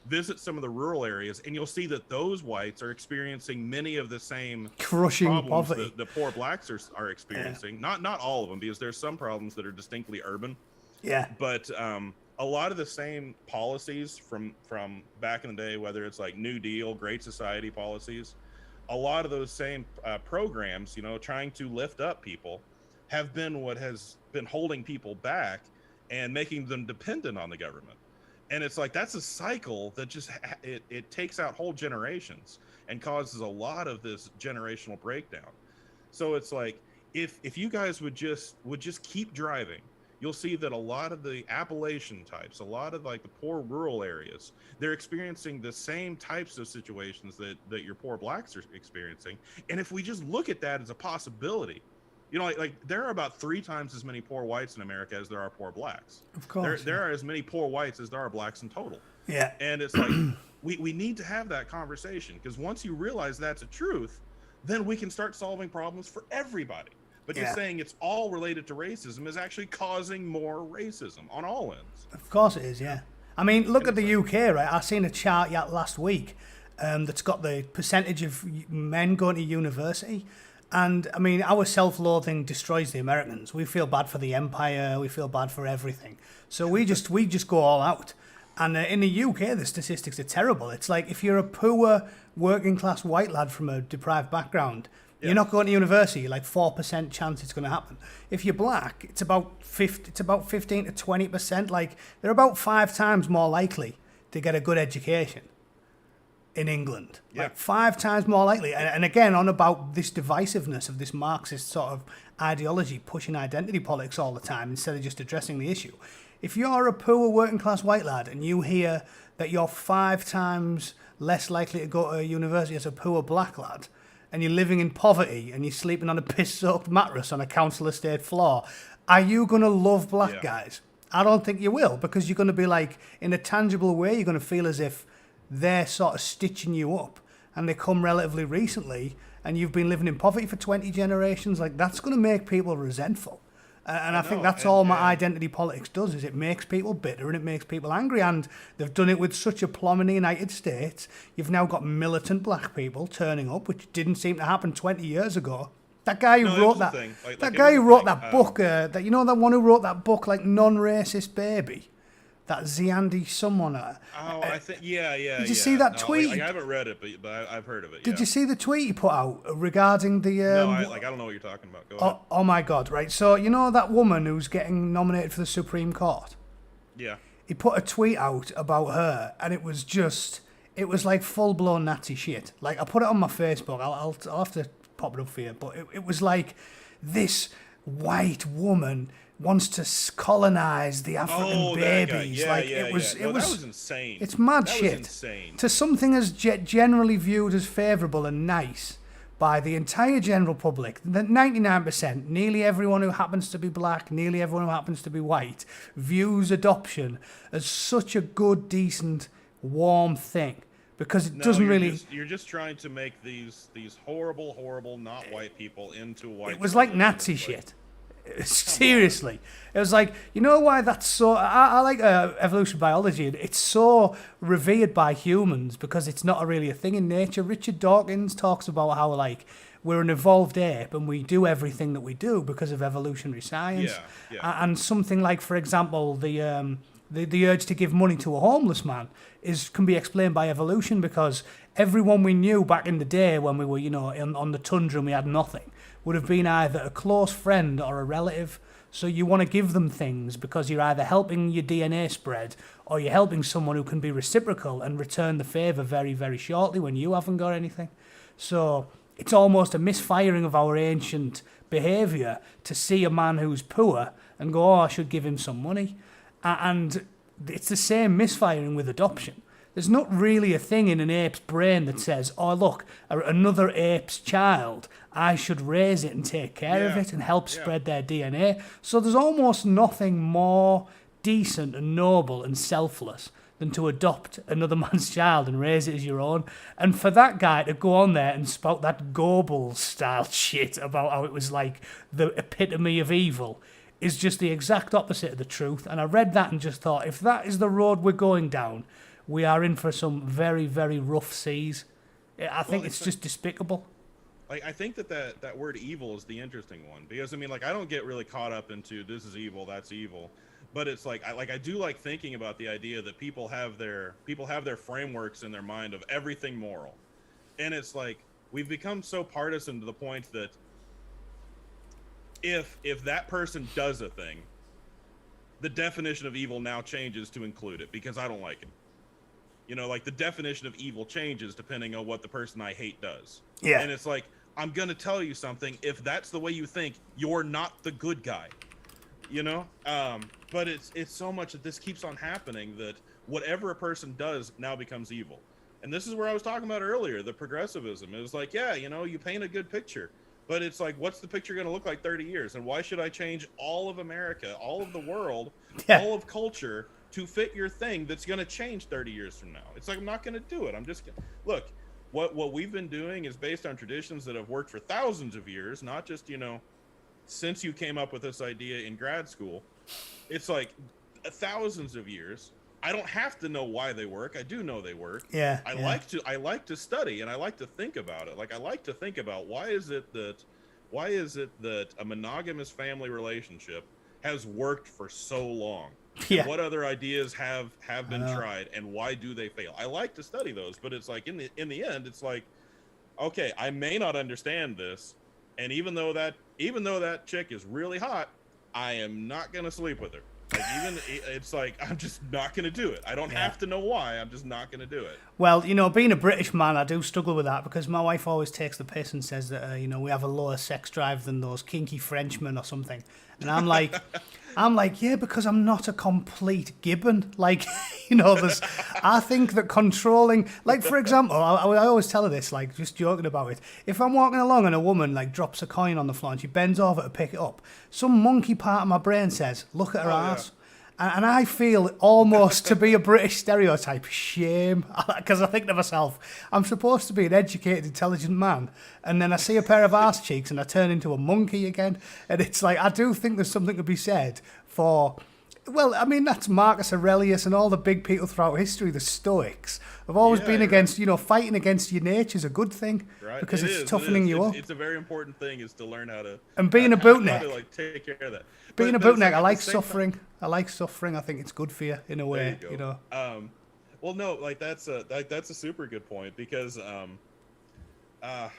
[SPEAKER 2] visit some of the rural areas, and you'll see that those whites are experiencing many of the same
[SPEAKER 1] crushing
[SPEAKER 2] problems
[SPEAKER 1] poverty
[SPEAKER 2] that the poor blacks are experiencing. Yeah. Not all of them, because there's some problems that are distinctly urban.
[SPEAKER 1] Yeah.
[SPEAKER 2] But a lot of the same policies from back in the day, whether it's like New Deal, Great Society policies, a lot of those same programs, you know, trying to lift up people, have been what has been holding people back and making them dependent on the government. And it's like that's a cycle that just it takes out whole generations and causes a lot of this generational breakdown. So it's like if you guys would just keep driving, you'll see that a lot of the Appalachian types, a lot of like the poor rural areas, they're experiencing the same types of situations that your poor blacks are experiencing. And if we just look at that as a possibility, you know, like there are about 3 times as many poor whites in America as there are poor blacks.
[SPEAKER 1] Of course.
[SPEAKER 2] There are as many poor whites as there are blacks in total.
[SPEAKER 1] Yeah.
[SPEAKER 2] And it's like, we need to have that conversation, because once you realize that's a truth, then we can start solving problems for everybody. But just saying it's all related to racism is actually causing more racism on all ends.
[SPEAKER 1] Of course it is, yeah. I mean, look at the UK, right? I seen a chart last week that's got the percentage of men going to university. And, I mean, our self-loathing destroys the Americans. We feel bad for the empire. We feel bad for everything. So we just go all out. And in the UK, the statistics are terrible. It's like if you're a poor working-class white lad from a deprived background, you're not going to university. Like 4% chance it's going to happen. If you're black, it's about 15 to 20%. Like they're about 5 times more likely to get a good education in England. Like 5 times more likely. And again, on about this divisiveness of this Marxist sort of ideology pushing identity politics all the time instead of just addressing the issue. If you're a poor working class white lad and you hear that you're 5 times less likely to go to university as a poor black lad, and you're living in poverty and you're sleeping on a piss-soaked mattress on a council estate floor, are you going to love black guys? I don't think you will, because you're going to be like, in a tangible way, you're going to feel as if they're sort of stitching you up, and they come relatively recently, and you've been living in poverty for 20 generations, like, that's going to make people resentful. And I think that's all my identity politics does, is it makes people bitter and it makes people angry. And they've done it with such aplomb in the United States. You've now got militant black people turning up, which didn't seem to happen 20 years ago. That guy who wrote that, guy who wrote that book, that, you know, that one who wrote that book, like, Non-Racist Baby? That Ziandi someone.
[SPEAKER 2] I think, yeah.
[SPEAKER 1] Did you see that tweet?
[SPEAKER 2] I haven't read it, but I've heard of it.
[SPEAKER 1] Did you see the tweet he put out regarding the?
[SPEAKER 2] No, I don't know what you're talking about. Go ahead.
[SPEAKER 1] Oh my God! Right, so you know that woman who's getting nominated for the Supreme Court.
[SPEAKER 2] Yeah.
[SPEAKER 1] He put a tweet out about her, and it was like full blown Nazi shit. Like, I put it on my Facebook. I'll have to pop it up for you, but it was like, this white woman wants to colonize the African babies. It was
[SPEAKER 2] that was insane.
[SPEAKER 1] It's mad
[SPEAKER 2] that
[SPEAKER 1] shit.
[SPEAKER 2] Was insane.
[SPEAKER 1] To something as generally viewed as favourable and nice by the entire general public, the 99%, nearly everyone who happens to be black, nearly everyone who happens to be white, views adoption as such a good, decent, warm thing. Because it doesn't really...
[SPEAKER 2] You're just trying to make these horrible, not white people into white...
[SPEAKER 1] It was like Nazi shit. Seriously. It was like, you know why that's so... I like evolution biology. It's so revered by humans because it's not really a thing in nature. Richard Dawkins talks about how, like, we're an evolved ape and we do everything that we do because of evolutionary science.
[SPEAKER 2] Yeah.
[SPEAKER 1] And something like, for example, the urge to give money to a homeless man can be explained by evolution, because everyone we knew back in the day when we were, you know, on the tundra and we had nothing, would have been either a close friend or a relative. So you want to give them things because you're either helping your DNA spread or you're helping someone who can be reciprocal and return the favour very, very shortly when you haven't got anything. So it's almost a misfiring of our ancient behaviour to see a man who's poor and go, oh, I should give him some money. And it's the same misfiring with adoption. There's not really a thing in an ape's brain that says, oh, look, another ape's child, I should raise it and take care of it and help spread their DNA. So there's almost nothing more decent and noble and selfless than to adopt another man's child and raise it as your own. And for that guy to go on there and spout that Goebbels-style shit about how it was like the epitome of evil is just the exact opposite of the truth. And I read that and just thought, if that is the road we're going down, we are in for some very, very rough seas. I think it's just despicable.
[SPEAKER 2] Like, I think that word evil is the interesting one, because I mean, like, I don't get really caught up into this is evil, that's evil, but it's like I do like thinking about the idea that people have their frameworks in their mind of everything moral, and it's like we've become so partisan to the point that if that person does a thing, the definition of evil now changes to include it because I don't like it. You know, like, the definition of evil changes depending on what the person I hate does.
[SPEAKER 1] Yeah.
[SPEAKER 2] And it's like, I'm going to tell you something. If that's the way you think, you're not the good guy. You know? But it's so much that this keeps on happening that whatever a person does now becomes evil. And this is where I was talking about earlier, the progressivism. It was like, yeah, you know, you paint a good picture. But it's like, what's the picture going to look like 30 years? And why should I change all of America, all of the world, all of culture to fit your thing that's going to change 30 years from now? It's like, I'm not going to do it. I'm just going to... Look, what we've been doing is based on traditions that have worked for thousands of years, not just, you know, since you came up with this idea in grad school. It's like thousands of years. I don't have to know why they work. I do know they work. I like to study and I like to think about it. Like, I like to think about why is it that a monogamous family relationship has worked for so long? What other ideas have been tried and why do they fail? I like to study those, but it's like in the end, it's like, okay, I may not understand this, and even though that chick is really hot, I am not gonna sleep with her. Like, it's like, I'm just not gonna do it. I don't have to know why. I'm just not gonna do it.
[SPEAKER 1] Well, you know, being a British man, I do struggle with that because my wife always takes the piss and says that you know, we have a lower sex drive than those kinky Frenchmen or something, and I'm like, yeah, because I'm not a complete gibbon. Like, you know, I think that controlling, like, for example, I always tell her this, like, just joking about it. If I'm walking along and a woman, like, drops a coin on the floor and she bends over to pick it up, some monkey part of my brain says, look at her ass. And I feel almost to be a British stereotype, shame, because I think to myself, I'm supposed to be an educated, intelligent man, and then I see a pair of arse cheeks and I turn into a monkey again. And it's like, I do think there's something to be said for, well, I mean, that's Marcus Aurelius and all the big people throughout history, the Stoics, have always been against, fighting against your nature is a good thing, because it's toughening you up.
[SPEAKER 2] It's a very important thing is to learn how to...
[SPEAKER 1] And being a bootneck.
[SPEAKER 2] How to, like, take care of that.
[SPEAKER 1] Being a bootneck, I like suffering. I like suffering. I think it's good for you in a way,
[SPEAKER 2] Well, no, like that's a super good point because I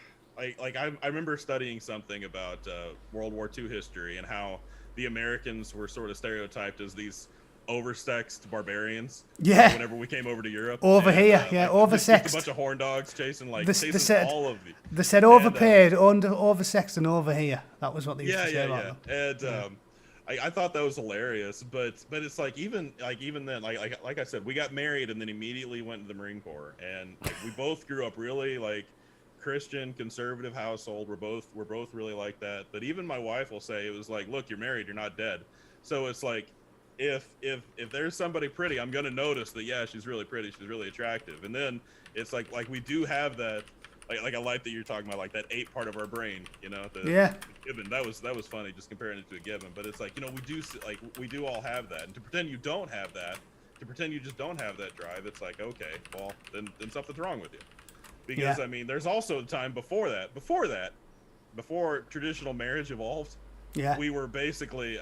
[SPEAKER 2] remember studying something about World War II history and how the Americans were sort of stereotyped as these oversexed barbarians.
[SPEAKER 1] Yeah.
[SPEAKER 2] Whenever we came over to Europe.
[SPEAKER 1] Oversexed.
[SPEAKER 2] Just a bunch of horn dogs chasing all of the.
[SPEAKER 1] They said overpaid, oversexed, and over here. That was what they used to say about them.
[SPEAKER 2] And I thought that was hilarious, but it's like even then, like I said, we got married and then immediately went to the Marine Corps, and like, we both grew up really like Christian conservative household. We're both really like that. But even my wife will say it was like, look, you're married, you're not dead. So it's like if there's somebody pretty, I'm gonna notice that she's really pretty, she's really attractive, and then it's like we do have that. Like I like that you're talking about like that ape part of our brain, the given. That was funny just comparing it to a given, but it's like, we do all have that, and to pretend you don't have that, to pretend you just don't have that drive, it's like, okay, well then something's wrong with you, because I mean there's also a time before traditional marriage evolved, we were basically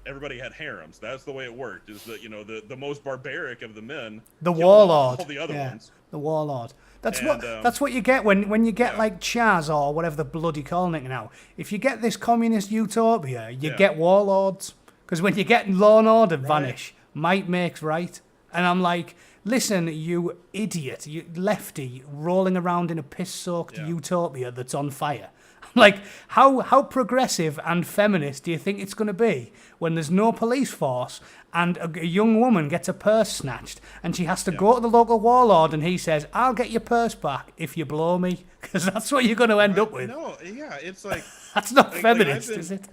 [SPEAKER 2] everybody had harems. That's the way it worked, is that the most barbaric of the men,
[SPEAKER 1] the warlord,
[SPEAKER 2] all the other ones,
[SPEAKER 1] the warlord. That's what you get when you get like Chaz or whatever the bloody calling it now. If you get this communist utopia, you get warlords. Because when you get law and order vanish, might makes right. And I'm like, listen, you idiot, you lefty, rolling around in a piss-soaked utopia that's on fire. Like, how progressive and feminist do you think it's going to be when there's no police force and a young woman gets her purse snatched and she has to go to the local warlord and he says, I'll get your purse back if you blow me? Because that's what you're going to end up with.
[SPEAKER 2] No, it's like...
[SPEAKER 1] That's not feminist, is it?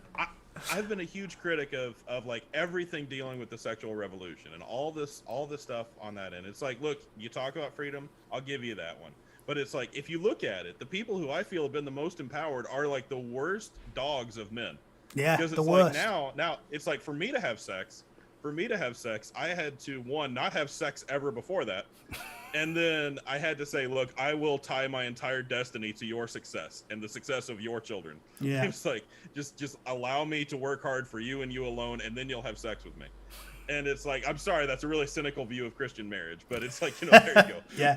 [SPEAKER 2] I've been a huge critic of like everything dealing with the sexual revolution and all this stuff on that end. It's like, look, you talk about freedom, I'll give you that one. But it's like, if you look at it, the people who I feel have been the most empowered are like the worst dogs of men.
[SPEAKER 1] Yeah,
[SPEAKER 2] because it's
[SPEAKER 1] like
[SPEAKER 2] now it's like for me to have sex, I had to, one, not have sex ever before that. And then I had to say, look, I will tie my entire destiny to your success and the success of your children. Yeah. It's like, just allow me to work hard for you and you alone, and then you'll have sex with me. And it's like, I'm sorry, that's a really cynical view of Christian marriage, but it's like, there you go.
[SPEAKER 1] Yeah.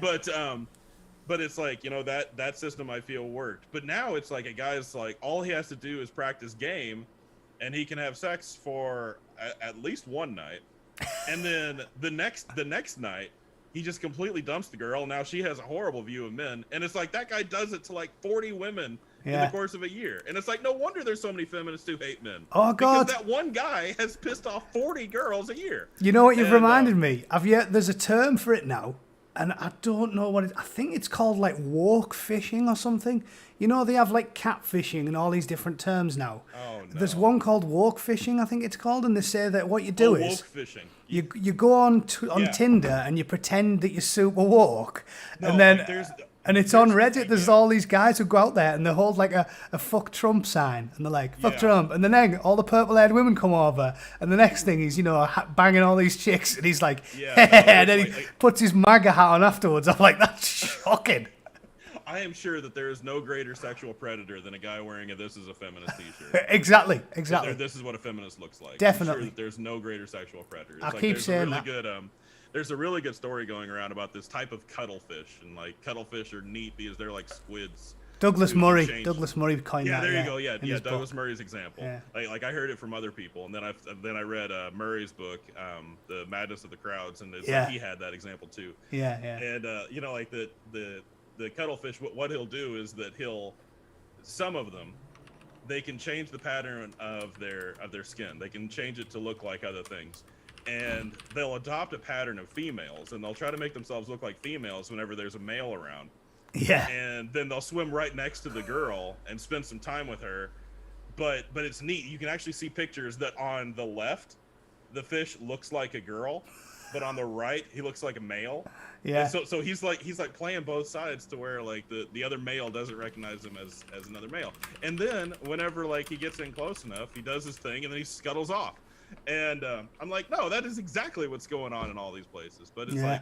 [SPEAKER 2] But it's like, that system I feel worked. But now it's like a guy's like, all he has to do is practice game and he can have sex for at least one night. And then the next night, he just completely dumps the girl. Now she has a horrible view of men. And it's like, that guy does it to like 40 women in the course of a year. And it's like, no wonder there's so many feminists who hate men.
[SPEAKER 1] Oh, God.
[SPEAKER 2] Because that one guy has pissed off 40 girls a year.
[SPEAKER 1] You know what you've reminded me? There's a term for it now. And I don't know what I think it's called, like woke fishing or something. They have like catfishing and all these different terms now.
[SPEAKER 2] Oh, no.
[SPEAKER 1] There's one called woke fishing, I think it's called, and they say that what you do is
[SPEAKER 2] woke fishing.
[SPEAKER 1] You go on Tinder and you pretend that you're super woke, and then and it's on Reddit. There's all these guys who go out there and they hold like a fuck Trump sign and they're like fuck Trump, and then all the purple-haired women come over, and the next thing he's banging all these chicks, and he's like, and then he puts his MAGA hat on afterwards. I'm like, that's shocking.
[SPEAKER 2] I am sure that there is no greater sexual predator than a guy wearing a "This is a feminist" T-shirt.
[SPEAKER 1] Exactly.
[SPEAKER 2] This is what a feminist looks like.
[SPEAKER 1] Definitely.
[SPEAKER 2] I'm sure that there's no greater sexual predator.
[SPEAKER 1] I keep saying that.
[SPEAKER 2] There's a really good story going around about this type of cuttlefish, and like cuttlefish are neat because they're like squids.
[SPEAKER 1] Douglas Murray coined that.
[SPEAKER 2] Yeah, there you go. Yeah, Douglas
[SPEAKER 1] book.
[SPEAKER 2] Murray's example. Yeah. Like I heard it from other people, and then I read Murray's book, The Madness of the Crowds, and like he had that example too.
[SPEAKER 1] Yeah.
[SPEAKER 2] And like the cuttlefish, what he'll do is that some of them, they can change the pattern of their skin. They can change it to look like other things. And they'll adopt a pattern of females, and they'll try to make themselves look like females whenever there's a male around.
[SPEAKER 1] Yeah.
[SPEAKER 2] And then they'll swim right next to the girl and spend some time with her. But it's neat. You can actually see pictures that on the left, the fish looks like a girl, but on the right he looks like a male.
[SPEAKER 1] Yeah.
[SPEAKER 2] And so he's like playing both sides to where like the other male doesn't recognize him as another male. And then whenever like he gets in close enough, he does his thing and then he scuttles off. And I'm like, no, that is exactly what's going on in all these places. But it's like,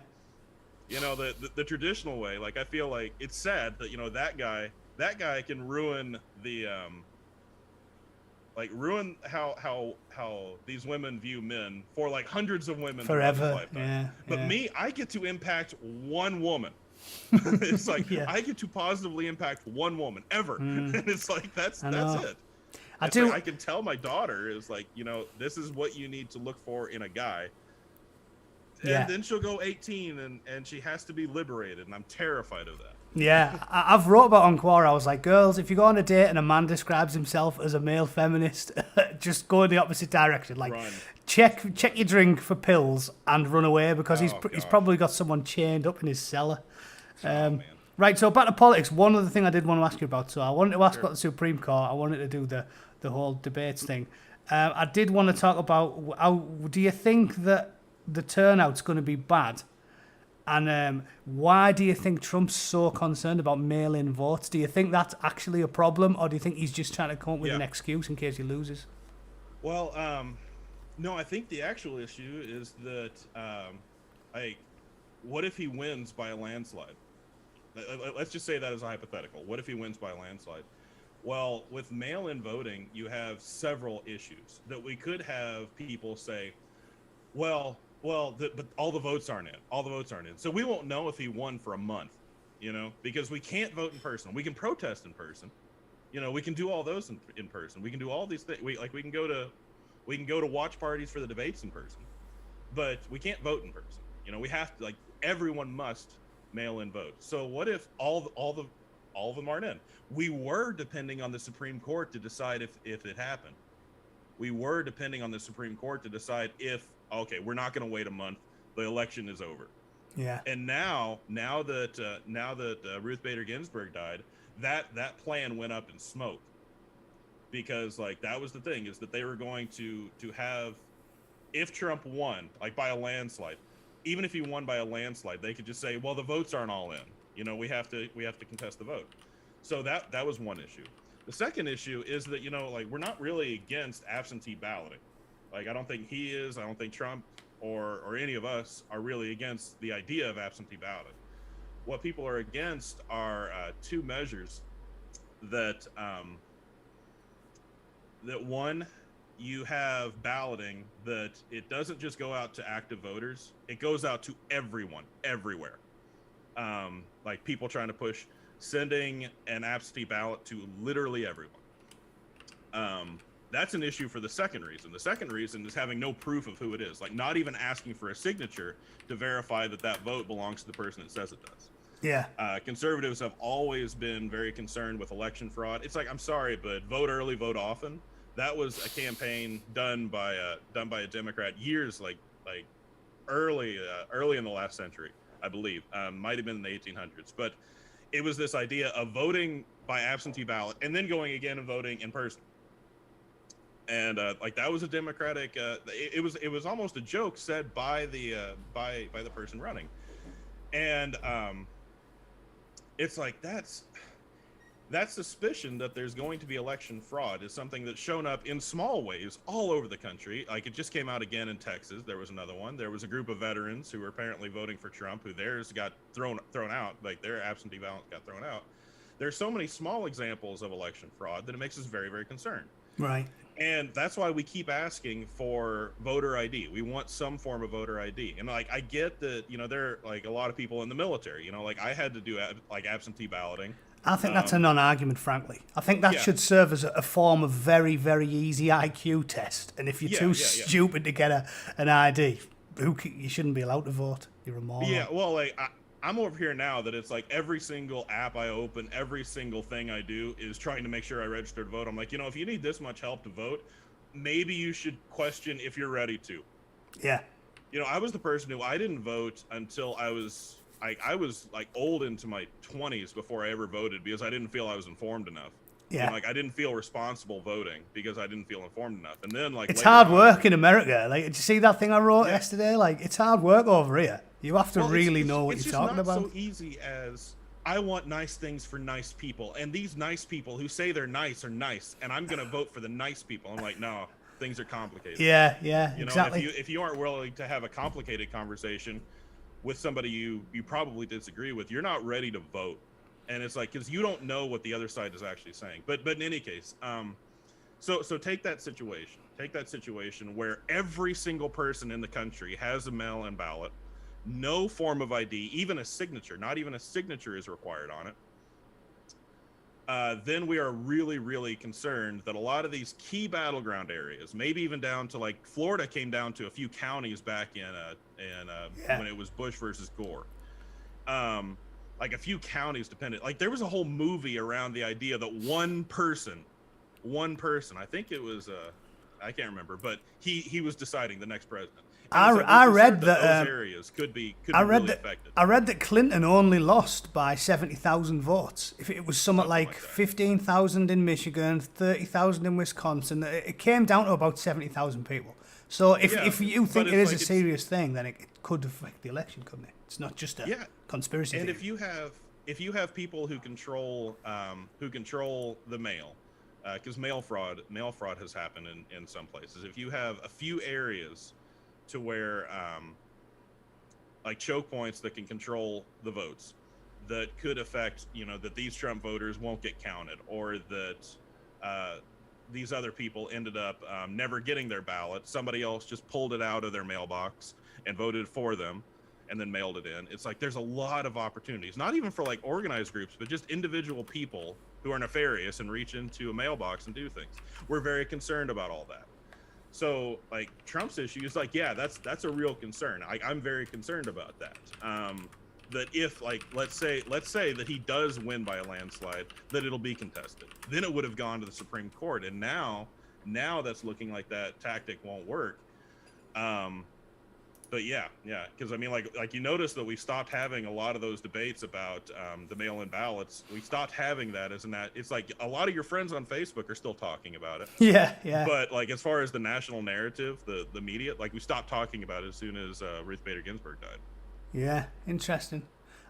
[SPEAKER 2] you know, the traditional way. Like I feel like it's sad that, you know, that guy can ruin the like ruin how these women view men for like hundreds of women
[SPEAKER 1] forever.
[SPEAKER 2] Yeah, but me, I get to impact one woman. It's like I get to positively impact one woman ever. And it's like that's it. I can tell my daughter is like, you know, this is what you need to look for in a guy. And then she'll go 18 and she has to be liberated, and I'm terrified of that.
[SPEAKER 1] Yeah, I've wrote about on Quora. I was like, girls, if you go on a date and a man describes himself as a male feminist, just go in the opposite direction. Like,
[SPEAKER 2] run.
[SPEAKER 1] check your drink for pills and run away, because he's probably got someone chained up in his cellar. Right, so back to politics. One other thing I did want to ask you about. So I wanted to ask about the Supreme Court. I wanted to do the whole debates thing. I did want to talk about how do you think that the turnout's going to be bad? And why do you think Trump's so concerned about mail-in votes? Do you think that's actually a problem, or do you think he's just trying to come up with an excuse in case he loses?
[SPEAKER 2] Well, no, I think the actual issue is that, like, what if he wins by a landslide? Let's just say that as a hypothetical. What if he wins by a landslide? Well, with mail-in voting, you have several issues that we could have people say, well, but all the votes aren't in. All the votes aren't in. So we won't know if he won for a month, you know, because we can't vote in person. We can protest in person. You know, we can do all those in person. We can do all these things. We can go to watch parties for the debates in person, but we can't vote in person. You know, we have to, like, everyone must mail in vote. So what if all of them aren't in? We were depending on the Supreme Court to decide if it happened. We were depending on the Supreme Court to decide if, okay, we're not going to wait a month. The election is over.
[SPEAKER 1] Yeah.
[SPEAKER 2] And now that Ruth Bader Ginsburg died, that plan went up in smoke, because like that was the thing, is that they were going to have, if Trump won like by a landslide, even if he won by a landslide, they could just say, well, the votes aren't all in. You know, we have to contest the vote. So that was one issue. The second issue is that, you know, like, we're not really against absentee balloting. Like, I don't think he is. I don't think Trump or any of us are really against the idea of absentee balloting. What people are against are two measures that one, you have balloting that it doesn't just go out to active voters. It goes out to everyone, everywhere. Like, people trying to push sending an absentee ballot to literally everyone. That's an issue for the second reason. The second reason is having no proof of who it is, like not even asking for a signature to verify that vote belongs to the person it says it does.
[SPEAKER 1] Yeah.
[SPEAKER 2] Conservatives have always been very concerned with election fraud. It's like, I'm sorry, but vote early, vote often. That was a campaign done by a Democrat years like early in the last century, I believe. Might have been in the 1800s, but it was this idea of voting by absentee ballot and then going again and voting in person. And like that was a Democratic. It was almost a joke said by the person running, and it's like that suspicion that there's going to be election fraud is something that's shown up in small ways all over the country. Like, it just came out again in Texas. There was another one. There was a group of veterans who were apparently voting for Trump, who theirs got thrown out, like their absentee ballot got thrown out. There's so many small examples of election fraud that it makes us very, very concerned.
[SPEAKER 1] Right.
[SPEAKER 2] And that's why we keep asking for voter ID. We want some form of voter ID. And like, I get that, you know, there are like a lot of people in the military, you know, like I had to do like absentee balloting.
[SPEAKER 1] I think that's a non-argument, frankly. I think that should serve as a form of very, very easy IQ test. And if you're too stupid to get an ID, you shouldn't be allowed to vote. You're a moron.
[SPEAKER 2] Yeah, well, like, I'm over here now that it's like every single app I open, every single thing I do is trying to make sure I register to vote. I'm like, you know, if you need this much help to vote, maybe you should question if you're ready to.
[SPEAKER 1] Yeah.
[SPEAKER 2] You know, I was the person who I didn't vote until I was like old into my 20s before I ever voted, because I didn't feel I was informed enough. You know,
[SPEAKER 1] Yeah.
[SPEAKER 2] like I didn't feel responsible voting because I didn't feel informed enough. And then like
[SPEAKER 1] It's
[SPEAKER 2] later
[SPEAKER 1] hard
[SPEAKER 2] on,
[SPEAKER 1] work in America. Like, did you see that thing I wrote
[SPEAKER 2] yeah.
[SPEAKER 1] yesterday? Like, it's hard work over here. You have to
[SPEAKER 2] Well,
[SPEAKER 1] really know what
[SPEAKER 2] it's
[SPEAKER 1] you're
[SPEAKER 2] just
[SPEAKER 1] talking
[SPEAKER 2] not
[SPEAKER 1] about.
[SPEAKER 2] so easy as I want nice things for nice people, and these nice people who say they're nice are nice, and I'm gonna vote for the nice people. I'm like, no, things are complicated.
[SPEAKER 1] Yeah, yeah,
[SPEAKER 2] You know, and
[SPEAKER 1] exactly.
[SPEAKER 2] if you aren't willing to have a complicated conversation with somebody you probably disagree with, you're not ready to vote. And it's like, because you don't know what the other side is actually saying. But in any case, so take that situation. Take that situation where every single person in the country has a mail-in ballot, no form of ID, even a signature, not even a signature is required on it. Then we are really, really concerned that a lot of these key battleground areas, maybe even down to like Florida, came down to a few counties back in
[SPEAKER 1] Yeah.
[SPEAKER 2] when it was Bush versus Gore. Like a few counties dependent. Like there was a whole movie around the idea that one person, I think it was I can't remember, but he was deciding the next president. And it's like
[SPEAKER 1] I
[SPEAKER 2] we're
[SPEAKER 1] read
[SPEAKER 2] concerned that those
[SPEAKER 1] that.
[SPEAKER 2] areas could be
[SPEAKER 1] I read
[SPEAKER 2] really
[SPEAKER 1] that.
[SPEAKER 2] affected.
[SPEAKER 1] I read that Clinton only lost by 70,000 votes. If it was something like
[SPEAKER 2] like that.
[SPEAKER 1] 15,000 in Michigan, 30,000 in Wisconsin, it came down to about 70,000 people. So if
[SPEAKER 2] Yeah,
[SPEAKER 1] if you
[SPEAKER 2] but
[SPEAKER 1] think it
[SPEAKER 2] it's
[SPEAKER 1] is
[SPEAKER 2] like
[SPEAKER 1] a serious thing, then it could affect the election, couldn't it? It's not just a
[SPEAKER 2] Yeah,
[SPEAKER 1] conspiracy
[SPEAKER 2] and
[SPEAKER 1] theory.
[SPEAKER 2] if you have people who control the mail, because mail fraud has happened in some places. If you have a few areas to where like choke points that can control the votes, that could affect, you know, that these Trump voters won't get counted, or that these other people ended up never getting their ballot. Somebody else just pulled it out of their mailbox and voted for them and then mailed it in. It's like there's a lot of opportunities, not even for like organized groups, but just individual people who are nefarious and reach into a mailbox and do things. We're very concerned about all that. So like Trump's issue is like, yeah, that's a real concern. I'm very concerned about that. That if like let's say that he does win by a landslide, that it'll be contested. Then it would have gone to the Supreme Court, and now that's looking like that tactic won't work. But yeah, because I mean, like you notice that we stopped having a lot of those debates about the mail-in ballots. We stopped having that, isn't that? It's like a lot of your friends on Facebook are still talking about it.
[SPEAKER 1] Yeah.
[SPEAKER 2] But like as far as the national narrative, the media, like we stopped talking about it as soon as Ruth Bader Ginsburg died.
[SPEAKER 1] Yeah, interesting.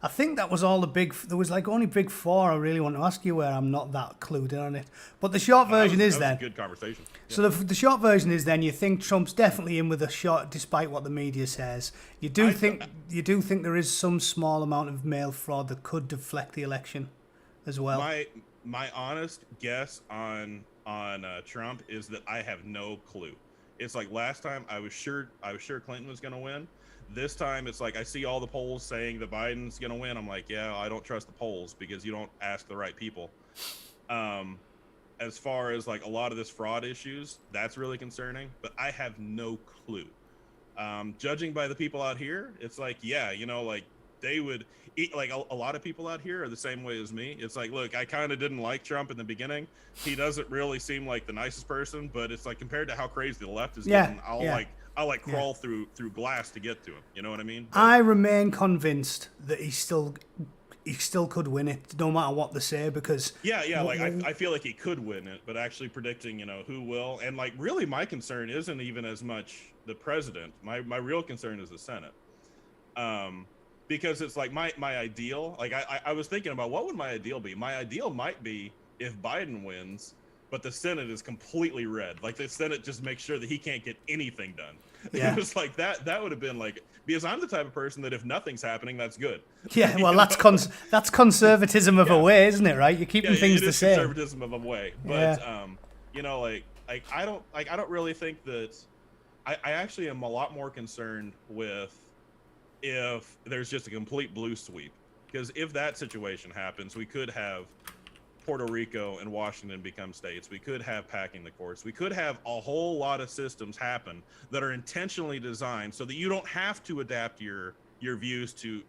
[SPEAKER 1] I think that was all the big. There was like only big four I really want to ask you where I'm not that clued in on it. But the short version is
[SPEAKER 2] that
[SPEAKER 1] then.
[SPEAKER 2] was a good conversation. Yeah.
[SPEAKER 1] So the short version is then you think Trump's definitely in with a shot, despite what the media says. You do think there is some small amount of mail fraud that could deflect the election, as well.
[SPEAKER 2] My honest guess on Trump is that I have no clue. It's like last time I was sure Clinton was going to win. This time it's like I see all the polls saying that Biden's going to win. I'm like, yeah, I don't trust the polls because you don't ask the right people. As far as like a lot of this fraud issues, that's really concerning, but I have no clue. Judging by the people out here, it's like, yeah, you know, like they would eat, like a lot of people out here are the same way as me. It's like, look, I kind of didn't like Trump in the beginning. He doesn't really seem like the nicest person, but it's like compared to how crazy the left is getting, I'll crawl through glass to get to him. You know what I mean? But
[SPEAKER 1] I remain convinced that he still could win it, no matter what they say, because
[SPEAKER 2] I feel like he could win it, but actually predicting, you know, who will, and like really my concern isn't even as much the president. My real concern is the Senate. Because it's like my ideal, like I was thinking about what would my ideal be. My ideal might be if Biden wins, but the Senate is completely red. Like the Senate just makes sure that he can't get anything done.
[SPEAKER 1] Yeah.
[SPEAKER 2] It was like that would have been like, because I'm the type of person that if nothing's happening, that's good.
[SPEAKER 1] Yeah, well, that's conservatism of a way, isn't it? Right? You're keeping things the same.
[SPEAKER 2] Conservatism of a way, but you know, like I don't really think that. I actually am a lot more concerned with if there's just a complete blue sweep, because if that situation happens, we could have Puerto Rico and Washington become states. We could have packing the courts. We could have a whole lot of systems happen that are intentionally designed so that you don't have to adapt your views to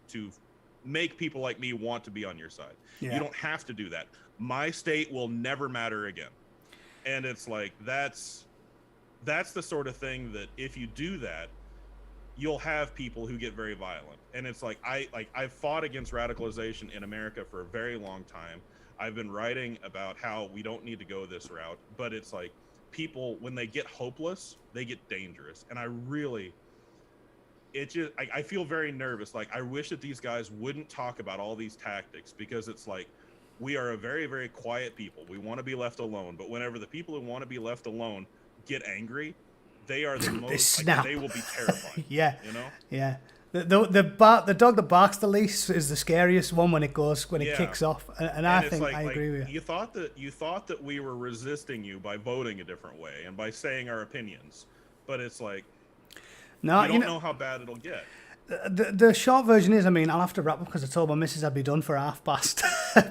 [SPEAKER 2] make people like me want to be on your side.
[SPEAKER 1] Yeah.
[SPEAKER 2] You don't have to do that. My state will never matter again. And it's like that's the sort of thing that if you do that, you'll have people who get very violent. And it's like I've fought against radicalization in America for a very long time. I've been writing about how we don't need to go this route, but it's like people, when they get hopeless, they get dangerous. And I feel very nervous. Like, I wish that these guys wouldn't talk about all these tactics, because it's like, we are a very, very quiet people. We want to be left alone. But whenever the people who want to be left alone get angry, they are the most, like, they will be terrifying.
[SPEAKER 1] Yeah.
[SPEAKER 2] You know?
[SPEAKER 1] Yeah. The dog that barks the least is the scariest one when it kicks off, and I think I agree with you.
[SPEAKER 2] You thought that we were resisting you by voting a different way and by saying our opinions, but it's like,
[SPEAKER 1] no,
[SPEAKER 2] you don't know how bad it'll get.
[SPEAKER 1] The short version is, I mean, I'll have to wrap up because I told my missus I'd be done for past,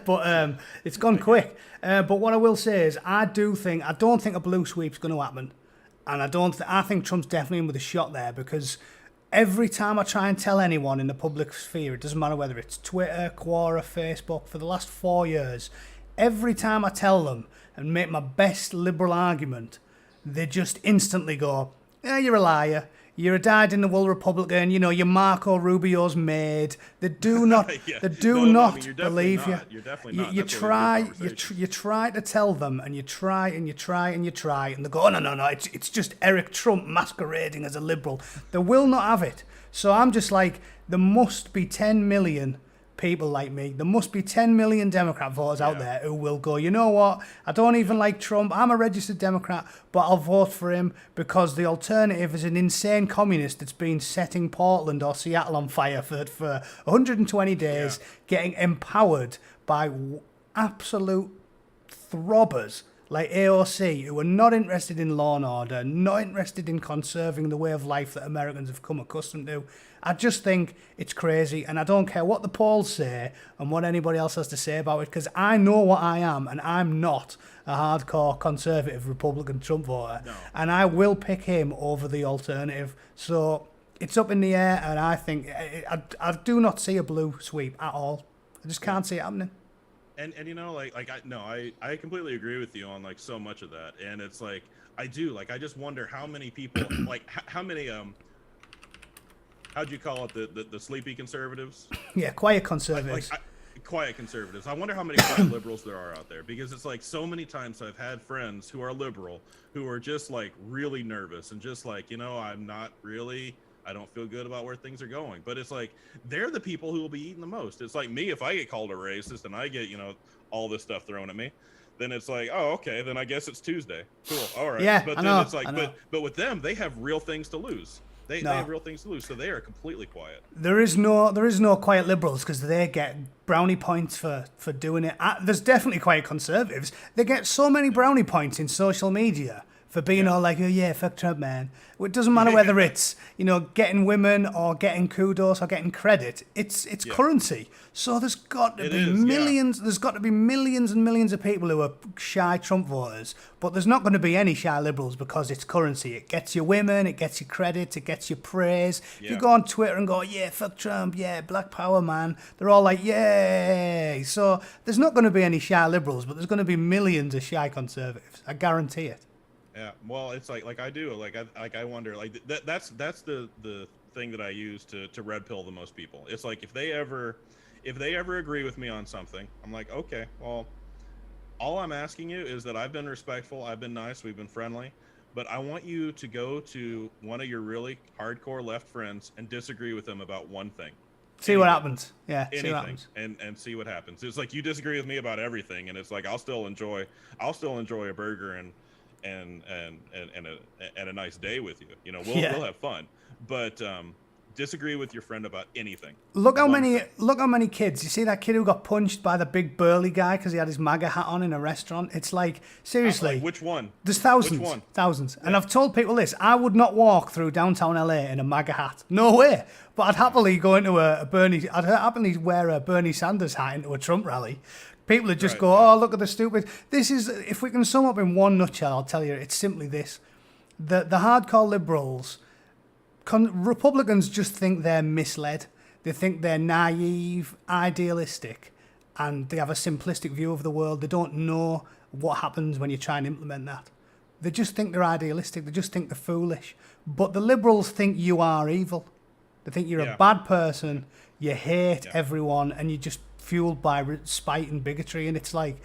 [SPEAKER 1] but it's gone quick. But what I will say is, I don't think a blue sweep's going to happen, and I think Trump's definitely in with a shot there, because every time I try and tell anyone in the public sphere, it doesn't matter whether it's Twitter, Quora, Facebook, for the last 4 years, every time I tell them and make my best liberal argument, they just instantly go, "Yeah, you're a liar. You're a dyed-in-the-wool Republican. You know, you're Marco Rubio's maid." They do not.
[SPEAKER 2] Yeah.
[SPEAKER 1] They do not believe you.
[SPEAKER 2] You're definitely not.
[SPEAKER 1] You try to tell them, and you try, and they go, "Oh, no. It's just Eric Trump masquerading as a liberal." They will not have it. So I'm just like, there must be 10 million people like me. There must be 10 million Democrat voters out there who will go, "You know what? I don't even like Trump. I'm a registered Democrat, but I'll vote for him because the alternative is an insane communist that's been setting Portland or Seattle on fire for 120 days, getting empowered by absolute throbbers like AOC, who are not interested in law and order, not interested in conserving the way of life that Americans have come accustomed to." I just think it's crazy, and I don't care what the polls say and what anybody else has to say about it, because I know what I am, and I'm not a hardcore conservative Republican Trump voter, and I will pick him over the alternative. So it's up in the air, and I think I do not see a blue sweep at all. I just can't see it happening.
[SPEAKER 2] And you know, I completely agree with you on like so much of that, and it's like, I just wonder how many people like how many how'd you call it, the sleepy conservatives?
[SPEAKER 1] Yeah, quiet conservatives.
[SPEAKER 2] Quiet conservatives. I wonder how many quiet liberals there are out there, because it's like, so many times I've had friends who are liberal who are just like really nervous and just like, you know, I don't feel good about where things are going. But it's like, they're the people who will be eating the most. It's like me, if I get called a racist and I get, you know, all this stuff thrown at me, then it's like, oh, okay, then I guess it's Tuesday. Cool, all right.
[SPEAKER 1] Yeah,
[SPEAKER 2] but
[SPEAKER 1] I
[SPEAKER 2] then
[SPEAKER 1] know,
[SPEAKER 2] it's like, but with them, they have real things to lose. They have real things to lose, so they are completely quiet.
[SPEAKER 1] There is no quiet liberals, because they get brownie points for doing it. There's definitely quiet conservatives. They get so many brownie points in social media for being all like, "Oh yeah, fuck Trump, man." It doesn't matter whether it's, you know, getting women or getting kudos or getting credit. It's currency. So there's got to be millions. There's got to be millions and millions of people who are shy Trump voters, but there's not going to be any shy liberals, because it's currency. It gets you women, it gets you credit, it gets you praise. If you go on Twitter and go, "Yeah, fuck Trump, yeah, Black Power, man," they're all like, "Yay!" So there's not going to be any shy liberals, but there's going to be millions of shy conservatives. I guarantee it.
[SPEAKER 2] Yeah, well, it's like I wonder, like that's the thing that I use to red pill the most people. It's like, if they ever agree with me on something, I'm like, okay, well, all I'm asking you is that I've been respectful, I've been nice, we've been friendly, but I want you to go to one of your really hardcore left friends and disagree with them about one thing.
[SPEAKER 1] See what happens. Yeah,
[SPEAKER 2] anything,
[SPEAKER 1] see what happens.
[SPEAKER 2] And see what happens. It's like, you disagree with me about everything, and it's like, I'll still enjoy a burger and a nice day with you. You know, we'll have fun, but disagree with your friend about anything.
[SPEAKER 1] Look how many kids. You see that kid who got punched by the big burly guy because he had his MAGA hat on in a restaurant? It's like, seriously.
[SPEAKER 2] Like, which one?
[SPEAKER 1] There's thousands.
[SPEAKER 2] Which one?
[SPEAKER 1] Thousands. Yeah. And I've told people this. I would not walk through downtown LA in a MAGA hat. No way. But I'd happily go into I'd happily wear a Bernie Sanders hat into a Trump rally. People would just go, "Oh, look at the stupid." This is, if we can sum up in one nutshell, I'll tell you, it's simply this. The hardcore liberals, Republicans just think they're misled. They think they're naive, idealistic, and they have a simplistic view of the world. They don't know what happens when you try and implement that. They just think they're idealistic. They just think they're foolish. But the liberals think you are evil. They think you're a bad person, you hate everyone, and you just fueled by spite and bigotry, and it's like,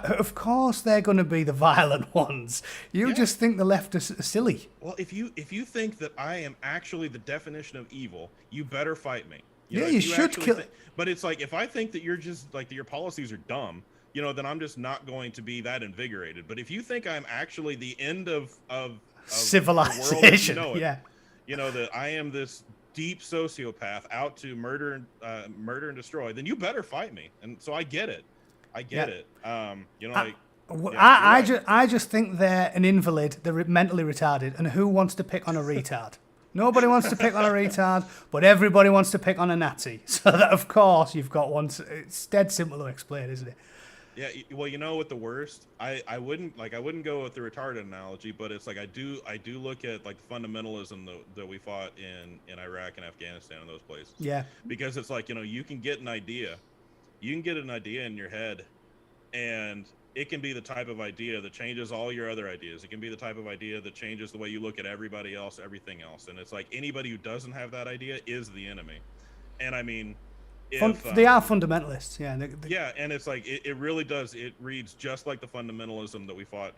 [SPEAKER 1] of course they're going to be the violent ones. You just think the left are silly.
[SPEAKER 2] Well, if you think that I am actually the definition of evil, you better fight me.
[SPEAKER 1] You should kill.
[SPEAKER 2] But it's like, if I think that you're just like that your policies are dumb, then I'm just not going to be that invigorated. But if you think I'm actually the end of
[SPEAKER 1] civilization,
[SPEAKER 2] the world, that I am this deep sociopath out to murder and destroy, then you better fight me. And so I get it. I
[SPEAKER 1] just think they're an invalid. They're mentally retarded, and who wants to pick on a retard? Nobody wants to pick on a retard, but everybody wants to pick on a Nazi. So that, of course, you've got one. It's dead simple to explain, isn't it?
[SPEAKER 2] Yeah. Well, what the worst? I wouldn't go with the retarded analogy, but it's like I do look at like the fundamentalism that we fought in Iraq and Afghanistan and those places.
[SPEAKER 1] Yeah.
[SPEAKER 2] Because it's like, you can get an idea. You can get an idea in your head, and it can be the type of idea that changes all your other ideas. It can be the type of idea that changes the way you look at everybody else, everything else. And it's like, anybody who doesn't have that idea is the enemy. And I mean,
[SPEAKER 1] they are fundamentalists. Yeah.
[SPEAKER 2] Yeah. And it's like, it really does. It reads just like the fundamentalism that we fought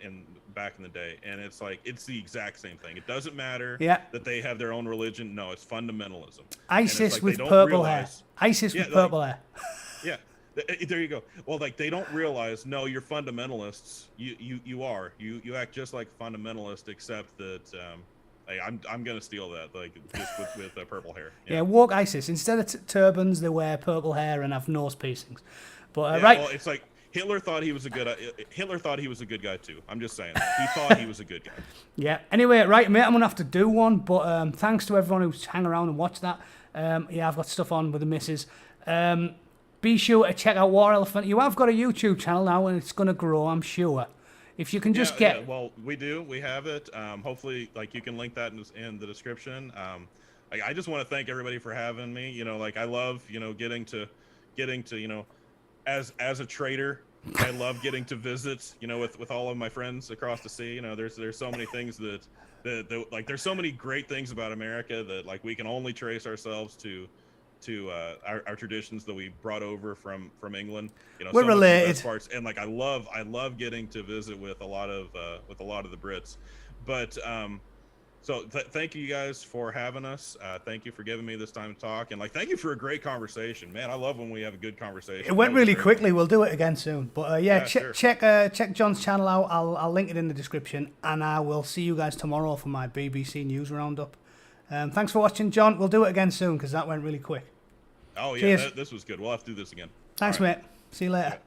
[SPEAKER 2] back in the day. And it's like, it's the exact same thing. It doesn't matter that they have their own religion. No, it's fundamentalism.
[SPEAKER 1] ISIS with purple hair. ISIS with purple hair.
[SPEAKER 2] Yeah. There you go. Well, like, they don't realize, no, you're fundamentalists. You are. You act just like fundamentalists, except that I'm gonna steal that, like, just with purple hair.
[SPEAKER 1] Yeah, woke ISIS. Instead of turbans, they wear purple hair and have nose piercings. But
[SPEAKER 2] right. Well, it's like Hitler thought he was a good guy too. I'm just saying, he thought he was a good guy.
[SPEAKER 1] Yeah. Anyway, right, mate, I'm gonna have to do one. But thanks to everyone who's hung around and watched that. I've got stuff on with the missus. Be sure to check out War Elephant. You have got a YouTube channel now, and it's going to grow, I'm sure. If you can just get...
[SPEAKER 2] Yeah, well, we do. We have it. Hopefully, like, you can link that in the description. I just want to thank everybody for having me. I love, getting to, as a trader, I love getting to visit, with all of my friends across the sea. There's so many things that like, there's so many great things about America that, like, we can only trace ourselves to our traditions that we brought over from England.
[SPEAKER 1] We're related.
[SPEAKER 2] Parts, and like I love getting to visit with a lot of the Brits. But so thank you guys for having us. Thank you for giving me this time to talk, and like, thank you for a great conversation, man. I love when we have a good conversation.
[SPEAKER 1] It went really quickly. We'll do it again soon. But check John's channel out. I'll link it in the description, and I will see you guys tomorrow for my BBC News Roundup. Thanks for watching, John. We'll do it again soon because that went really quick.
[SPEAKER 2] Oh, yeah, this was good. We'll have to do this again.
[SPEAKER 1] Thanks, mate. See you later.